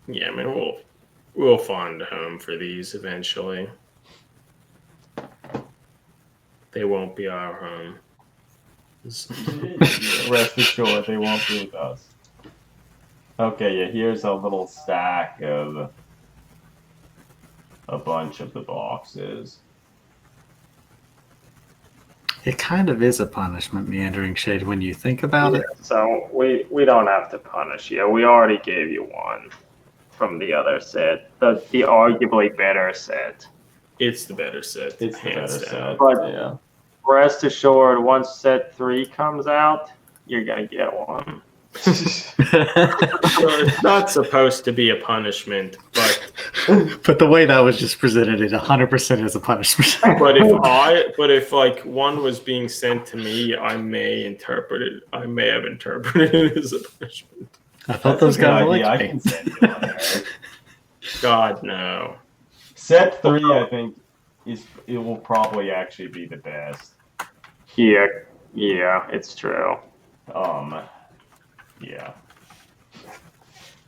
Yeah, I mean we'll find a home for these eventually. They won't be our home. Rest assured, they won't be with us. Okay, yeah, here's a little stack of a bunch of the boxes. It kind of is a punishment, Meandering Shade, when you think about it. So we don't have to punish you. We already gave you one from the other set, the arguably better set. It's the better set. It's the better hands down. set. But- Yeah. Rest assured, once set 3 comes out, you're gonna get one. So it's not supposed to be a punishment, but But the way that was just presented, it 100% is a punishment. but if like one was being sent to me, I may have interpreted it as a punishment. I thought That's those a good guys idea. I liked can me. send you one there. God no. Set 3, I think, it will probably actually be the best. Yeah, it's true. Yeah.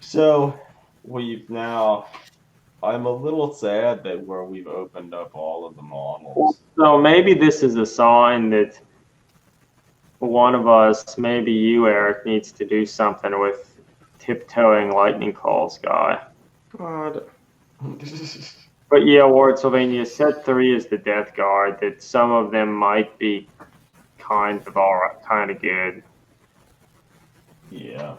So I'm a little sad that we've opened up all of the models. So maybe this is a sign that one of us, maybe you, Eric, needs to do something with tiptoeing lightning calls guy. God. But yeah, Wartsylvania, set 3 is the Death Guard, that some of them might be kind of good. Yeah.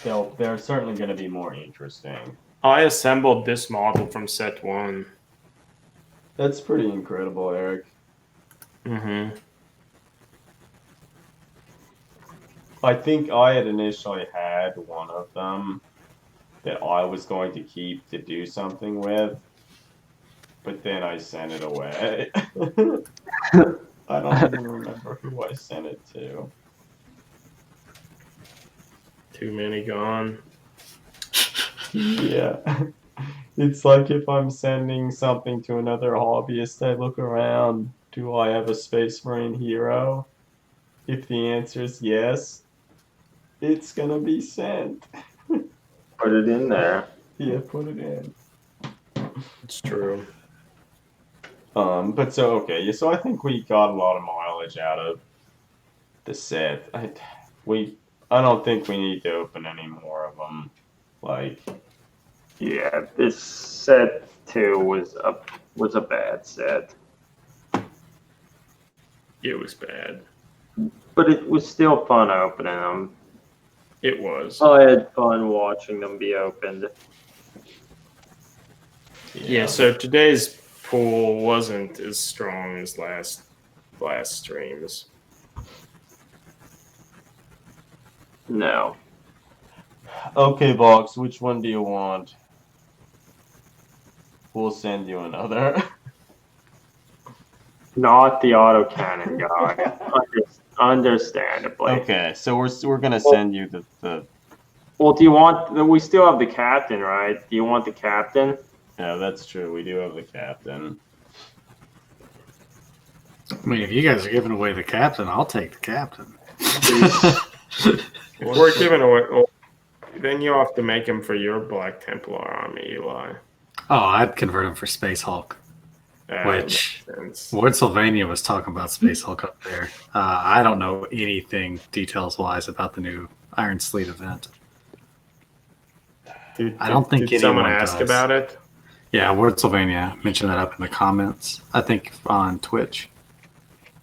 They're certainly going to be more interesting. I assembled this model from set 1. That's pretty incredible, Eric. Mm-hmm. I think I had initially had one of them that I was going to keep to do something with, but then I sent it away. I don't even remember who I sent it to. Too many gone. Yeah. It's like if I'm sending something to another hobbyist, I look around, do I have a Space Marine hero? If the answer is yes, it's gonna be sent. Put it in there. Yeah, put it in. It's true. But so okay, yeah, so I think we got a lot of mileage out of the set. I don't think we need to open any more of them. Like, Yeah, this set 2 was a bad set. It was bad. But it was still fun opening them. It was. I had fun watching them be opened. Yeah, so today's pool wasn't as strong as last streams. No. Okay, Vox, which one do you want? We'll send you another. Not the autocannon guy. Understandably. Okay, so we're gonna send you the. Well, we still have the captain, right? Do you want the captain? Yeah, that's true. We do have the captain. I mean, if you guys are giving away the captain, I'll take the captain. We're giving away. Oh, then you have to make him for your Black Templar army, Eli. Oh, I'd convert him for Space Hulk. Which makes sense. Wartsylvania was talking about Space Hulk up there. I don't know anything details-wise about the new Iron Sleet event. I don't think Did someone anyone ask does. about it? Yeah, Wartsylvania mentioned that up in the comments. I think on Twitch.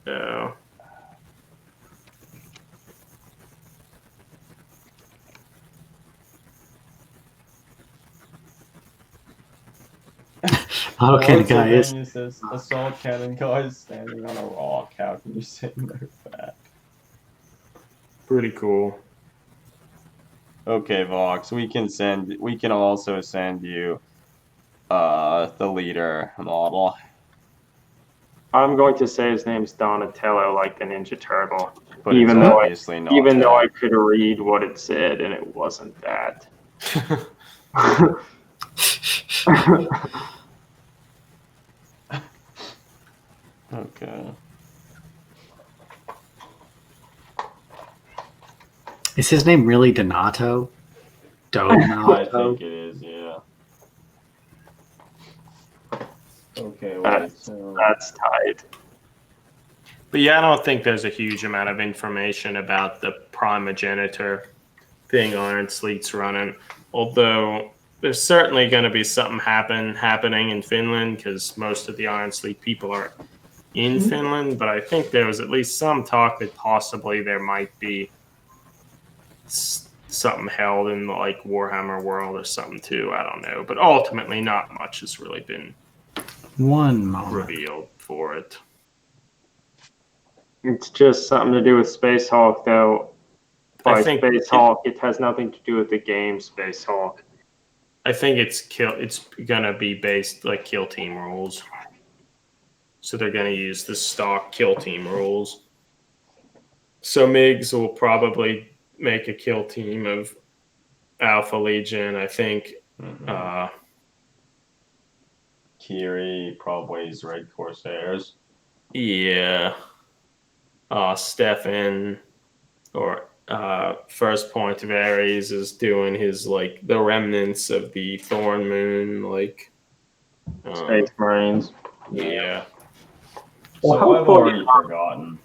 No. Okay, Also, guys. Daniel says, assault cannon guy is standing on a rock. How can you say no to that? Pretty cool. Okay, Vox, we can also send you the leader model. I'm going to say his name's Donatello, like the Ninja Turtle. But Even it's though obviously not Even though I that. could read what it said, and it wasn't that. Okay. Is his name really Donato? Donato? I think it is, yeah. Okay, wait, so... That's tight. But yeah, I don't think there's a huge amount of information about the primogenitor thing Iron Sleet's running. Although there's certainly going to be something happening in Finland because most of the Iron Sleet people are in Finland. But I think there was at least some talk that possibly there might be something held in like Warhammer World or something too. I don't know. But ultimately, not much has really been One moment. revealed for it. It's just something to do with Space Hulk, though. By I think Space Hulk, it has nothing to do with the game Space Hulk. I think it's gonna be based like kill team rules. So they're gonna use the stock kill team rules. So Migs will probably make a kill team of Alpha Legion. I think Kiri probably is Red Corsairs. yeah. Stefan or First Point of Ares is doing his like the remnants of the Thorn Moon, like Space Marines. yeah. Well, So I've hopefully- already forgotten.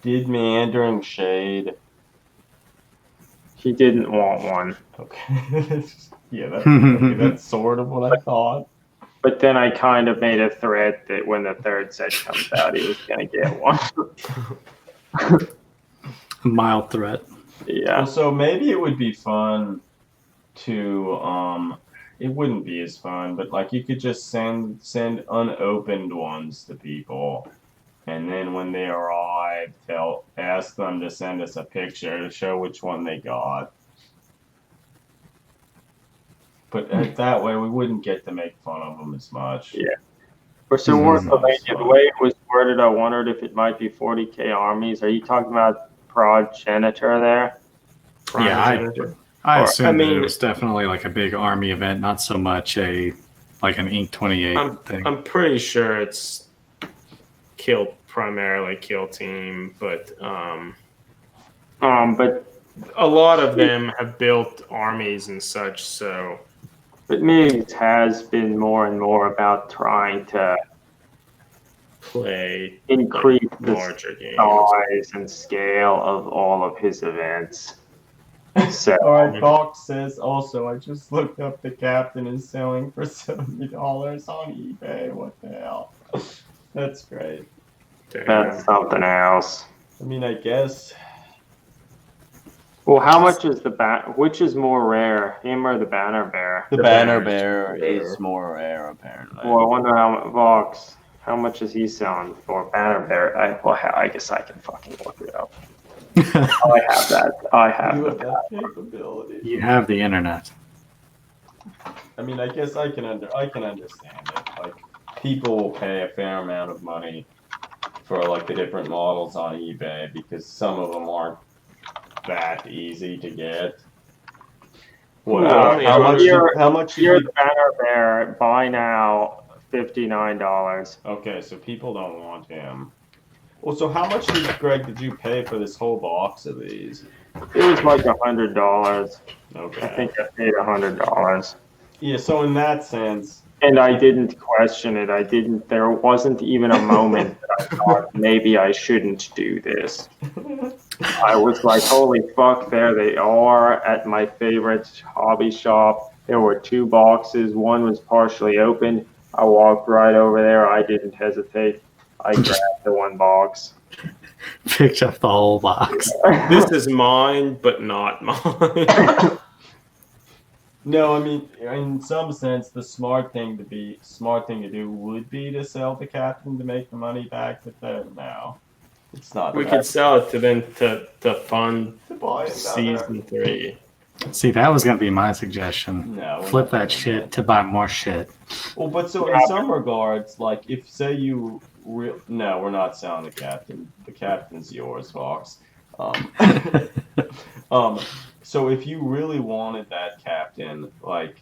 Did Meandering Shade? He didn't want one. Okay. Yeah, that's sort of what I thought. But then I kind of made a threat that when the third set comes out, he was going to get one. A mild threat. Yeah. Well, so maybe it would be fun to it wouldn't be as fun, but like you could just send unopened ones to people, and then when they arrive, ask them to send us a picture to show which one they got. But that way, we wouldn't get to make fun of them as much. Yeah. For so the way it was worded, I wondered if it might be 40k armies. Are you talking about Progenitor there? Primogenitor. I Or, assume I that mean- it was definitely like a big army event, not so much an Ink 28 thing. I'm pretty sure it's primarily kill team, but But a lot of them have built armies and such, so Migs has been more and more about trying to play increase the larger games. size and scale of all of his events. So All right, Fox says also, I just looked up the captain is selling for $70 on eBay. What the hell? That's great. that's something else. I mean, I guess. Well, how much is which is more rare, him or the Banner Bear? The Banner Bear Bear. is more rare, apparently. Well, I wonder how much is he selling for Banner Bear? I guess I can fucking look it up. I have that. I have You have that. that capability. You have the internet. I mean, I guess I can understand it. Like, people will pay a fair amount of money for like the different models on eBay because some of them aren't that easy to get. Well, How much? You're the Banner Bear. Buy now, $59. Okay, so people don't want him. Well, so how much did you pay for this whole box of these? It was like $100. Okay. I think I paid $100. Yeah, so in that sense, And I didn't question it. There wasn't even a moment that I thought maybe I shouldn't do this. I was like, holy fuck, there they are at my favorite hobby shop. There were 2 boxes. One was partially open. I walked right over there. I didn't hesitate. I grabbed the 1 box. Picked up the whole box. This is mine, but not mine. No, I mean, in some sense, the smart thing to do would be to sell the captain to make the money back. But no, it's not. We that. could sell it to them to fund To buy another. season 3. See, that was going to be my suggestion. No, we're Flip not that doing shit that. to buy more shit. Well, but so in some regards, like if say you no, we're not selling the captain. The captain's yours, Fox. So if you really wanted that captain, like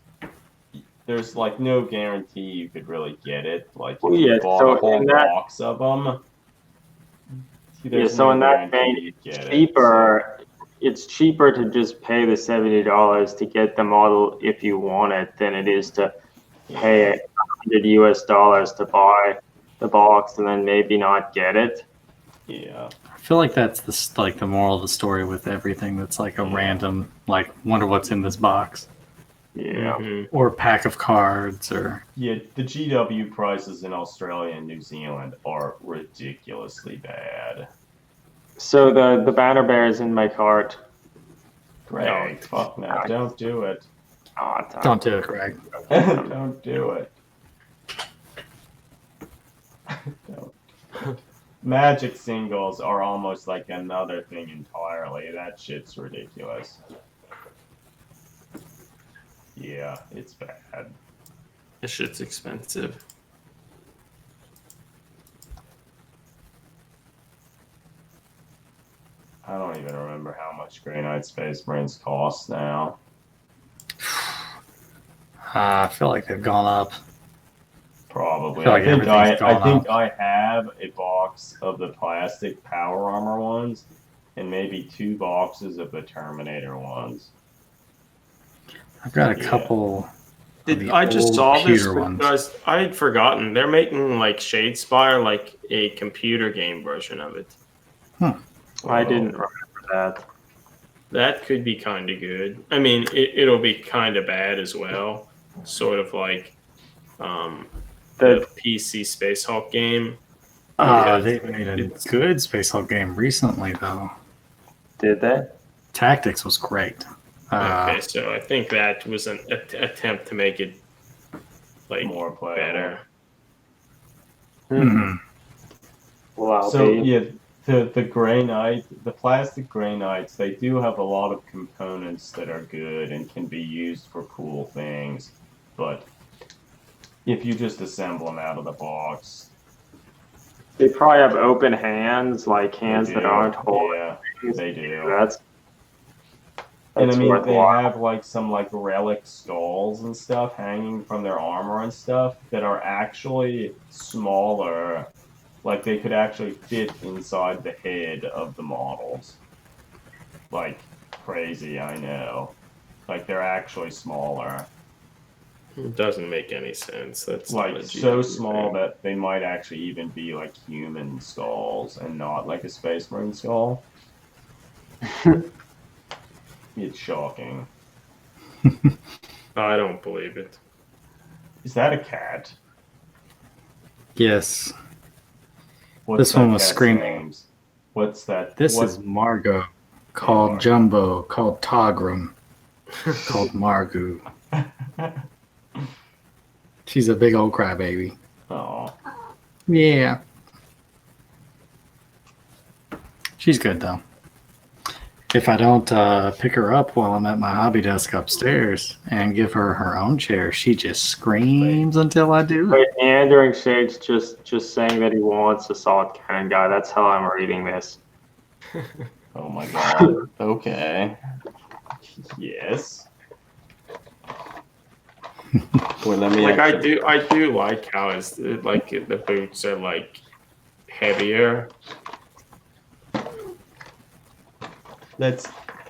there's like no guarantee you could really get it. Like if Well, you yeah, bought so a whole in that- box of them, so in that vein, you'd get it. cheaper. It's cheaper to just pay the $70 to get the model if you want it than it is to pay $100 to buy the box and then maybe not get it. Yeah. I feel like that's the moral of the story with everything that's like a random, like, wonder what's in this box. Yeah. Mhm. Or pack of cards, or Yeah, the GW prices in Australia and New Zealand are ridiculously bad. So the banner bear is in my cart. Greg, fuck no, don't do it. Oh, don't do it, Greg. Don't do it. Don't. Magic singles are almost like another thing entirely. That shit's ridiculous. Yeah, it's bad. This shit's expensive. I don't even remember how much Grey Knight Space Marines cost now. I feel like they've gone up. Probably. I feel like everything's I gone think up. I have a box of the plastic power armor ones, and maybe 2 boxes of the Terminator ones. I've got a Yeah. couple. The I just old saw this pewter ones. because I had forgotten. They're making like Shadespire, like a computer game version of it. I didn't remember that. That could be kind of good. I mean, it'll be kind of bad as well. Sort of like the PC Space Hulk game. They made a good Space Hulk game recently, though. Did they? Tactics was great. Okay, so I think that was an attempt to make it like More playable. better. mhm. Well, So yeah, the Grey Knight, the plastic Grey Knights, they do have a lot of components that are good and can be used for cool things, but if you just assemble them out of the box, they probably have open hands, like hands they that do. aren't whole. Yeah, they do. That's And I mean, they worthwhile. have like some like relic skulls and stuff hanging from their armor and stuff that are actually smaller. Like they could actually fit inside the head of the models. Like crazy, I know. Like they're actually smaller. It doesn't make any sense. That's not Like a so GW small thing. that they might actually even be like human skulls and not like a Space Marine skull. It's shocking. I don't believe it. Is that a cat? Yes. What's This one that was cat's screaming. names? What's that? This what- is Margot, called Margot. Jumbo, called Togram, called Margu. She's a big old crybaby. Oh, Yeah. She's good, though. If I don't pick her up while I'm at my hobby desk upstairs and give her her own chair, she just screams until I do. Wait, Meandering Shades just saying that he wants a solid cannon guy. That's how I'm reading this. oh my god. Okay. Yes. Wait, let me. Like actually- I do like how it's like the boots are like heavier.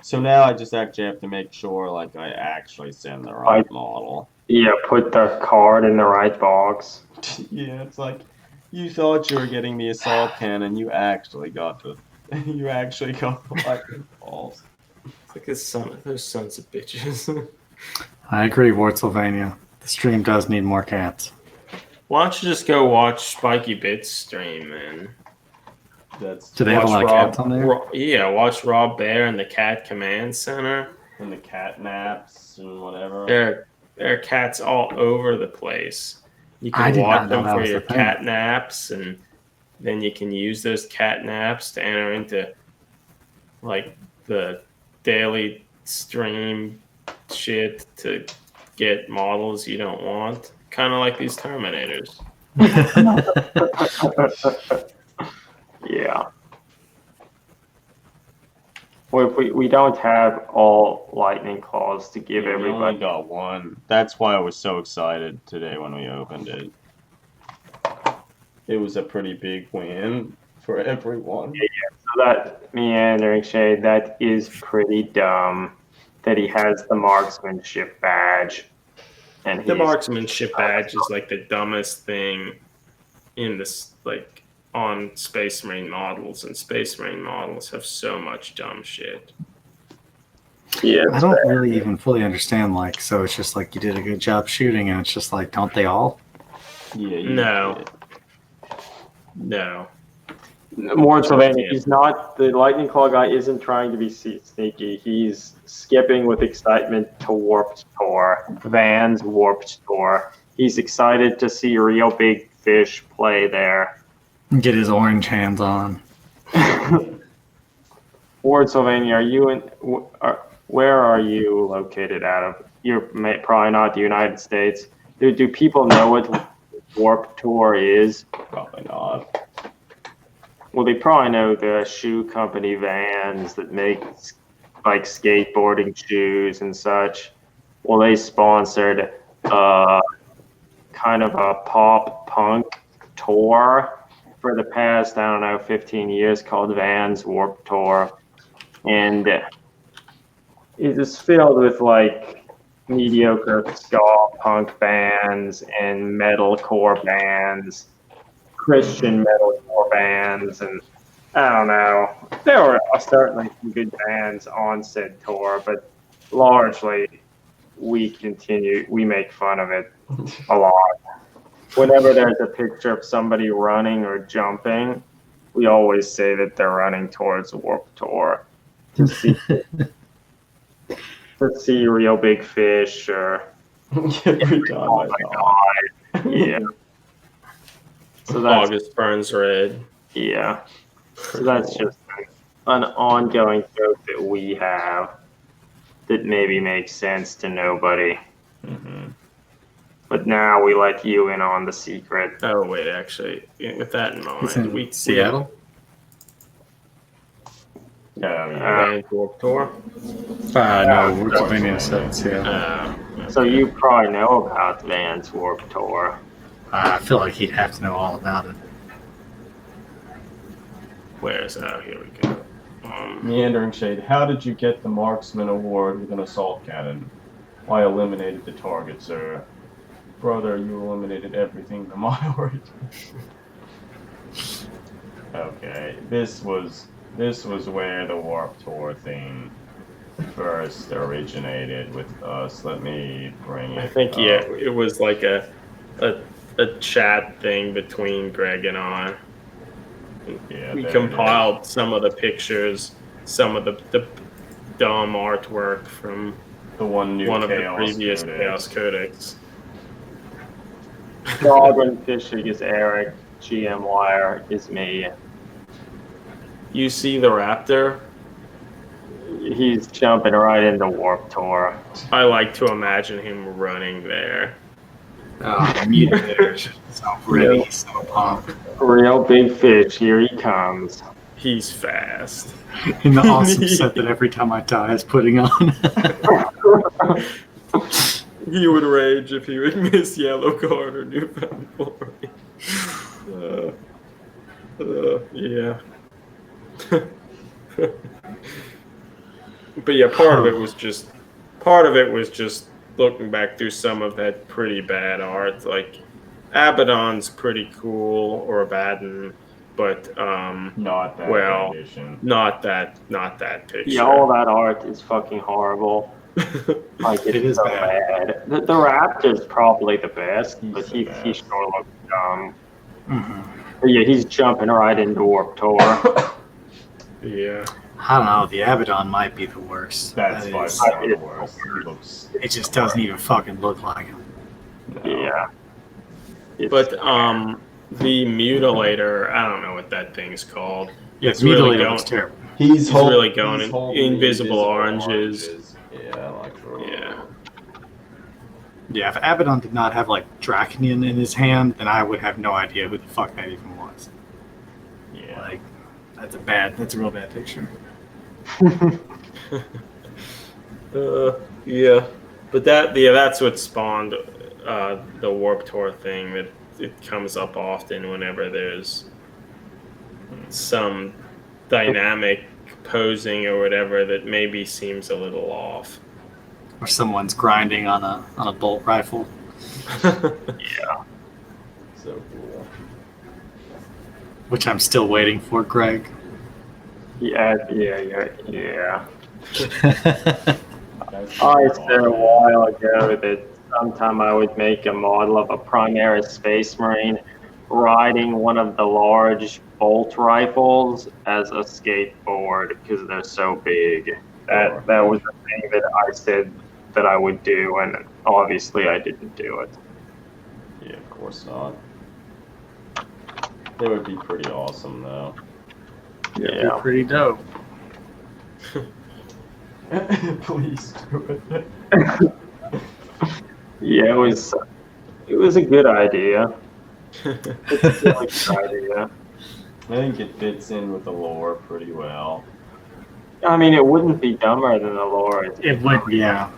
So now I just actually have to make sure, like, I actually send the right model. Yeah, put the card in the right box. Yeah, it's like you thought you were getting the assault cannon, you actually got the fucking balls. It's like those sons of bitches. I agree, Wartsylvania. The stream does need more cats. Why don't you just go watch Spiky Bits stream, man? That's Do they have a lot of cats on there? Yeah, watch Rob Bear and the Cat Command Center. And the cat naps and whatever. There are cats all over the place. You I can did walk not know them that for was your the thing. cat naps, and then you can use those cat naps to enter into like the daily stream shit to get models you don't want. Kind of like these Terminators. Yeah. Well, we don't have all lightning claws to give Yeah, we only everybody. got one. That's why I was so excited today when we opened it. It was a pretty big win for everyone. So that meandering shade, that is pretty dumb that he has the marksmanship badge. And The he's marksmanship badge is like the dumbest thing in this, like on Space Marine models, and Space Marine models have so much dumb shit. yeah, I don't really even fully understand. Like, so it's just like you did a good job shooting, and it's just like, don't they all? Yeah, you No. did. No. More Sylvania, Yeah. he's not, the Lightning Claw guy isn't trying to be sneaky. He's skipping with excitement to Warped Tour, Van's Warped Tour. He's excited to see real big fish play there. Get his orange hands on. Ward Sylvania, are you in, where are you located out of? You're probably not the United States. Do people know what Warped Tour is? Probably not. Well, they probably know the shoe company Vans that make like skateboarding shoes and such. Well, they sponsored kind of a pop punk tour for the past, I don't know, 15 years called Vans Warped Tour. And it is filled with like mediocre ska punk bands and metalcore bands. Christian metalcore bands, and I don't know. There were certainly some good bands on said tour, but largely we make fun of it a lot. Whenever there's a picture of somebody running or jumping, we always say that they're running towards Warped Tour to see real big fish or Every time oh I my thought. god, yeah. So that's August Burns Red. yeah. So that's just an ongoing joke that we have that maybe makes sense to nobody. Mhm. But now we let you in on the secret. Oh wait, actually, with that in He's mind, in we Seattle. Vans Warped Tour. No, Pennsylvania said Seattle. So you probably know about Vans Warped Tour. I feel like he'd have to know all about it. Where's here we go. Meandering Shade, how did you get the Marksman Award with an assault cannon? I eliminated the target, sir. Brother, you eliminated everything the minority. Okay, this was where the Warp Tour thing first originated with us. Let me bring it I think up. yeah, it was like a chat thing between Greg and I. Yeah, We there it compiled some of the pictures, some of the dumb artwork from is. The one one of the Chaos previous Codex. Chaos Codex. Goblin Fishing is Eric. GM Wire is me. You see the raptor? He's jumping right into Warped Tour. I like to imagine him running there. Oh, Mutilator. So ready, so pumped. Real big fish, here he comes. He's fast. In the awesome set that every time I die is putting on. He would rage if he would miss Yellow Card or Newfound Glory. Yeah. But yeah, part of it was just looking back through some of that pretty bad art. Like Abaddon's pretty cool, or Abaddon, but Not that well, edition. not that picture. Yeah, all that art is fucking horrible. Like It is so bad. The Raptor's probably the best, He's but the he best. sure looks dumb. Mhm. But yeah, he's jumping right into Warped Tour. Yeah. I don't know. The Abaddon might be the worst. That's That by is- far the worst. He looks. It just doesn't even fucking look like him. No. Yeah. It's- But the mutilator, I don't know what that thing's called. Yeah, It's really Mutilator going. looks terrible. He's really going he's in holding invisible oranges. Yeah, like Yeah. Yeah, if Abaddon did not have like Draconian in his hand, then I would have no idea who the fuck that even was. Yeah. Like, that's a real bad picture. Yeah, but that's what spawned the Warp Tour thing. That it comes up often whenever there's some dynamic posing or whatever that maybe seems a little off. Or someone's grinding on a bolt rifle. Yeah. So cool. Which I'm still waiting for, Greg. Yeah. That's I said a while ago that sometime I would make a model of a Primaris Space Marine riding one of the large bolt rifles as a skateboard because they're so big. That was the thing that I said that I would do, and obviously I didn't do it. Yeah, of course not. It would be pretty awesome, though. Yeah. Pretty dope. Please do it. Yeah, it was a good idea. It's a really good idea. I think it fits in with the lore pretty well. I mean, it wouldn't be dumber than the lore. It would, yeah.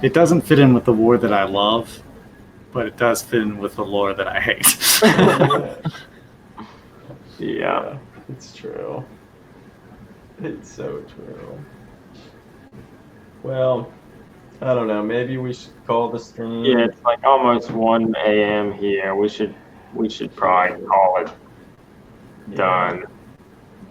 It doesn't fit in with the lore that I love, but it does fit in with the lore that I hate. Yeah. It's true. It's so true. Well, I don't know. Maybe we should call the stream. Yeah, it's like almost 1 a.m. here. We should probably call it done.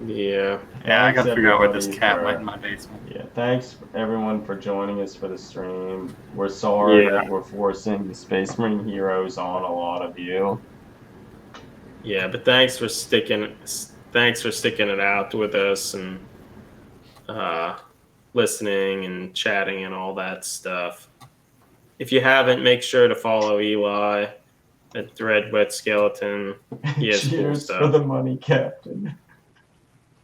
Yeah. Yeah, I gotta Thanks, figure out where this everybody, cat for- went in my basement. Yeah, thanks everyone for joining us for the stream. We're sorry Yeah. that we're forcing the Space Marine heroes on a lot of you. Yeah, but thanks for sticking it out with us and listening and chatting and all that stuff. If you haven't, make sure to follow Eli at Red Wet Skeleton. He has cool Cheers stuff. for the money, Captain.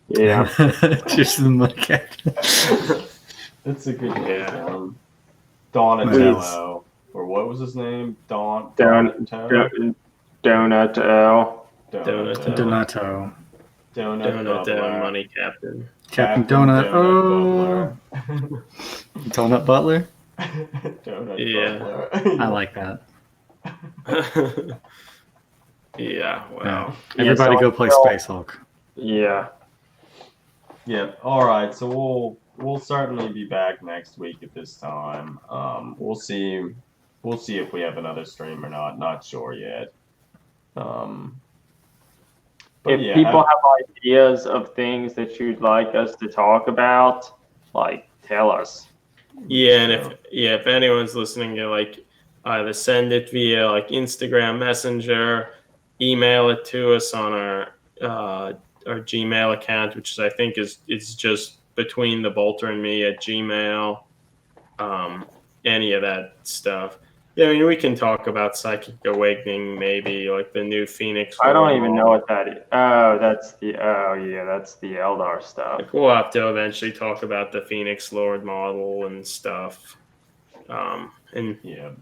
Yeah. Just the mud cat. That's a good Yeah. name. Donatello. Or what was his name? Donatello? Donut L. Donatello. Donato. Donut Donut Money Captain. Captain Donut. Oh. Donut Butler? Donut Yeah. Butler. I like that. Yeah, wow. Everybody so go play until- Space Hulk. Yeah. Yeah. All right. So we'll certainly be back next week at this time. We'll see. We'll see if we have another stream or not. Not sure yet. But If yeah, people have ideas of things that you'd like us to talk about, like, tell us. Yeah, and if anyone's listening, to like either send it via like Instagram Messenger, email it to us on our Gmail account, which is, I think is just between the Bolter and me at Gmail. Any of that stuff. Yeah, I mean, we can talk about Psychic Awakening, maybe like the new Phoenix. I don't Lord even know what that is. Oh, that's the Eldar stuff. Like, we'll have to eventually talk about the Phoenix Lord model and stuff. And yeah.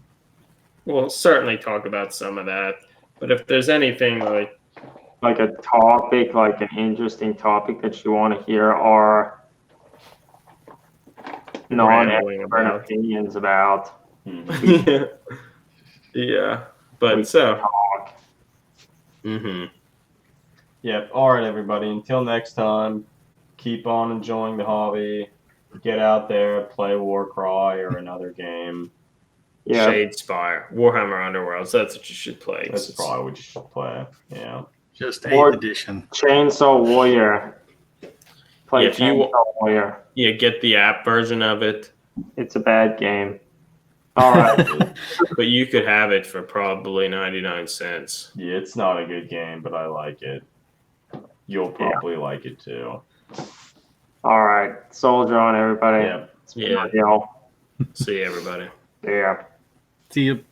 we'll certainly talk about some of that. But if there's anything Like a topic, like an interesting topic that you want to hear our rambling non-expert about, opinions about, Mhm. yeah. we But can so, talk. Yep. All right, everybody. Until next time, keep on enjoying the hobby. Get out there, play Warcry or another game. Yeah, Shadespire, Warhammer Underworlds. That's what you should play. That's probably what you should play. Yeah. Just Or- 8th edition. Chainsaw Warrior. Play If you- Chainsaw Warrior. Yeah, get the app version of it, It's a bad game. All right. but you could have it for probably 99 cents. Yeah, it's not a good game, but I like it. you'll probably like it too. All right. Soldier on, everybody. Yeah. Yeah. Y'all. See you, everybody. Yeah. See you.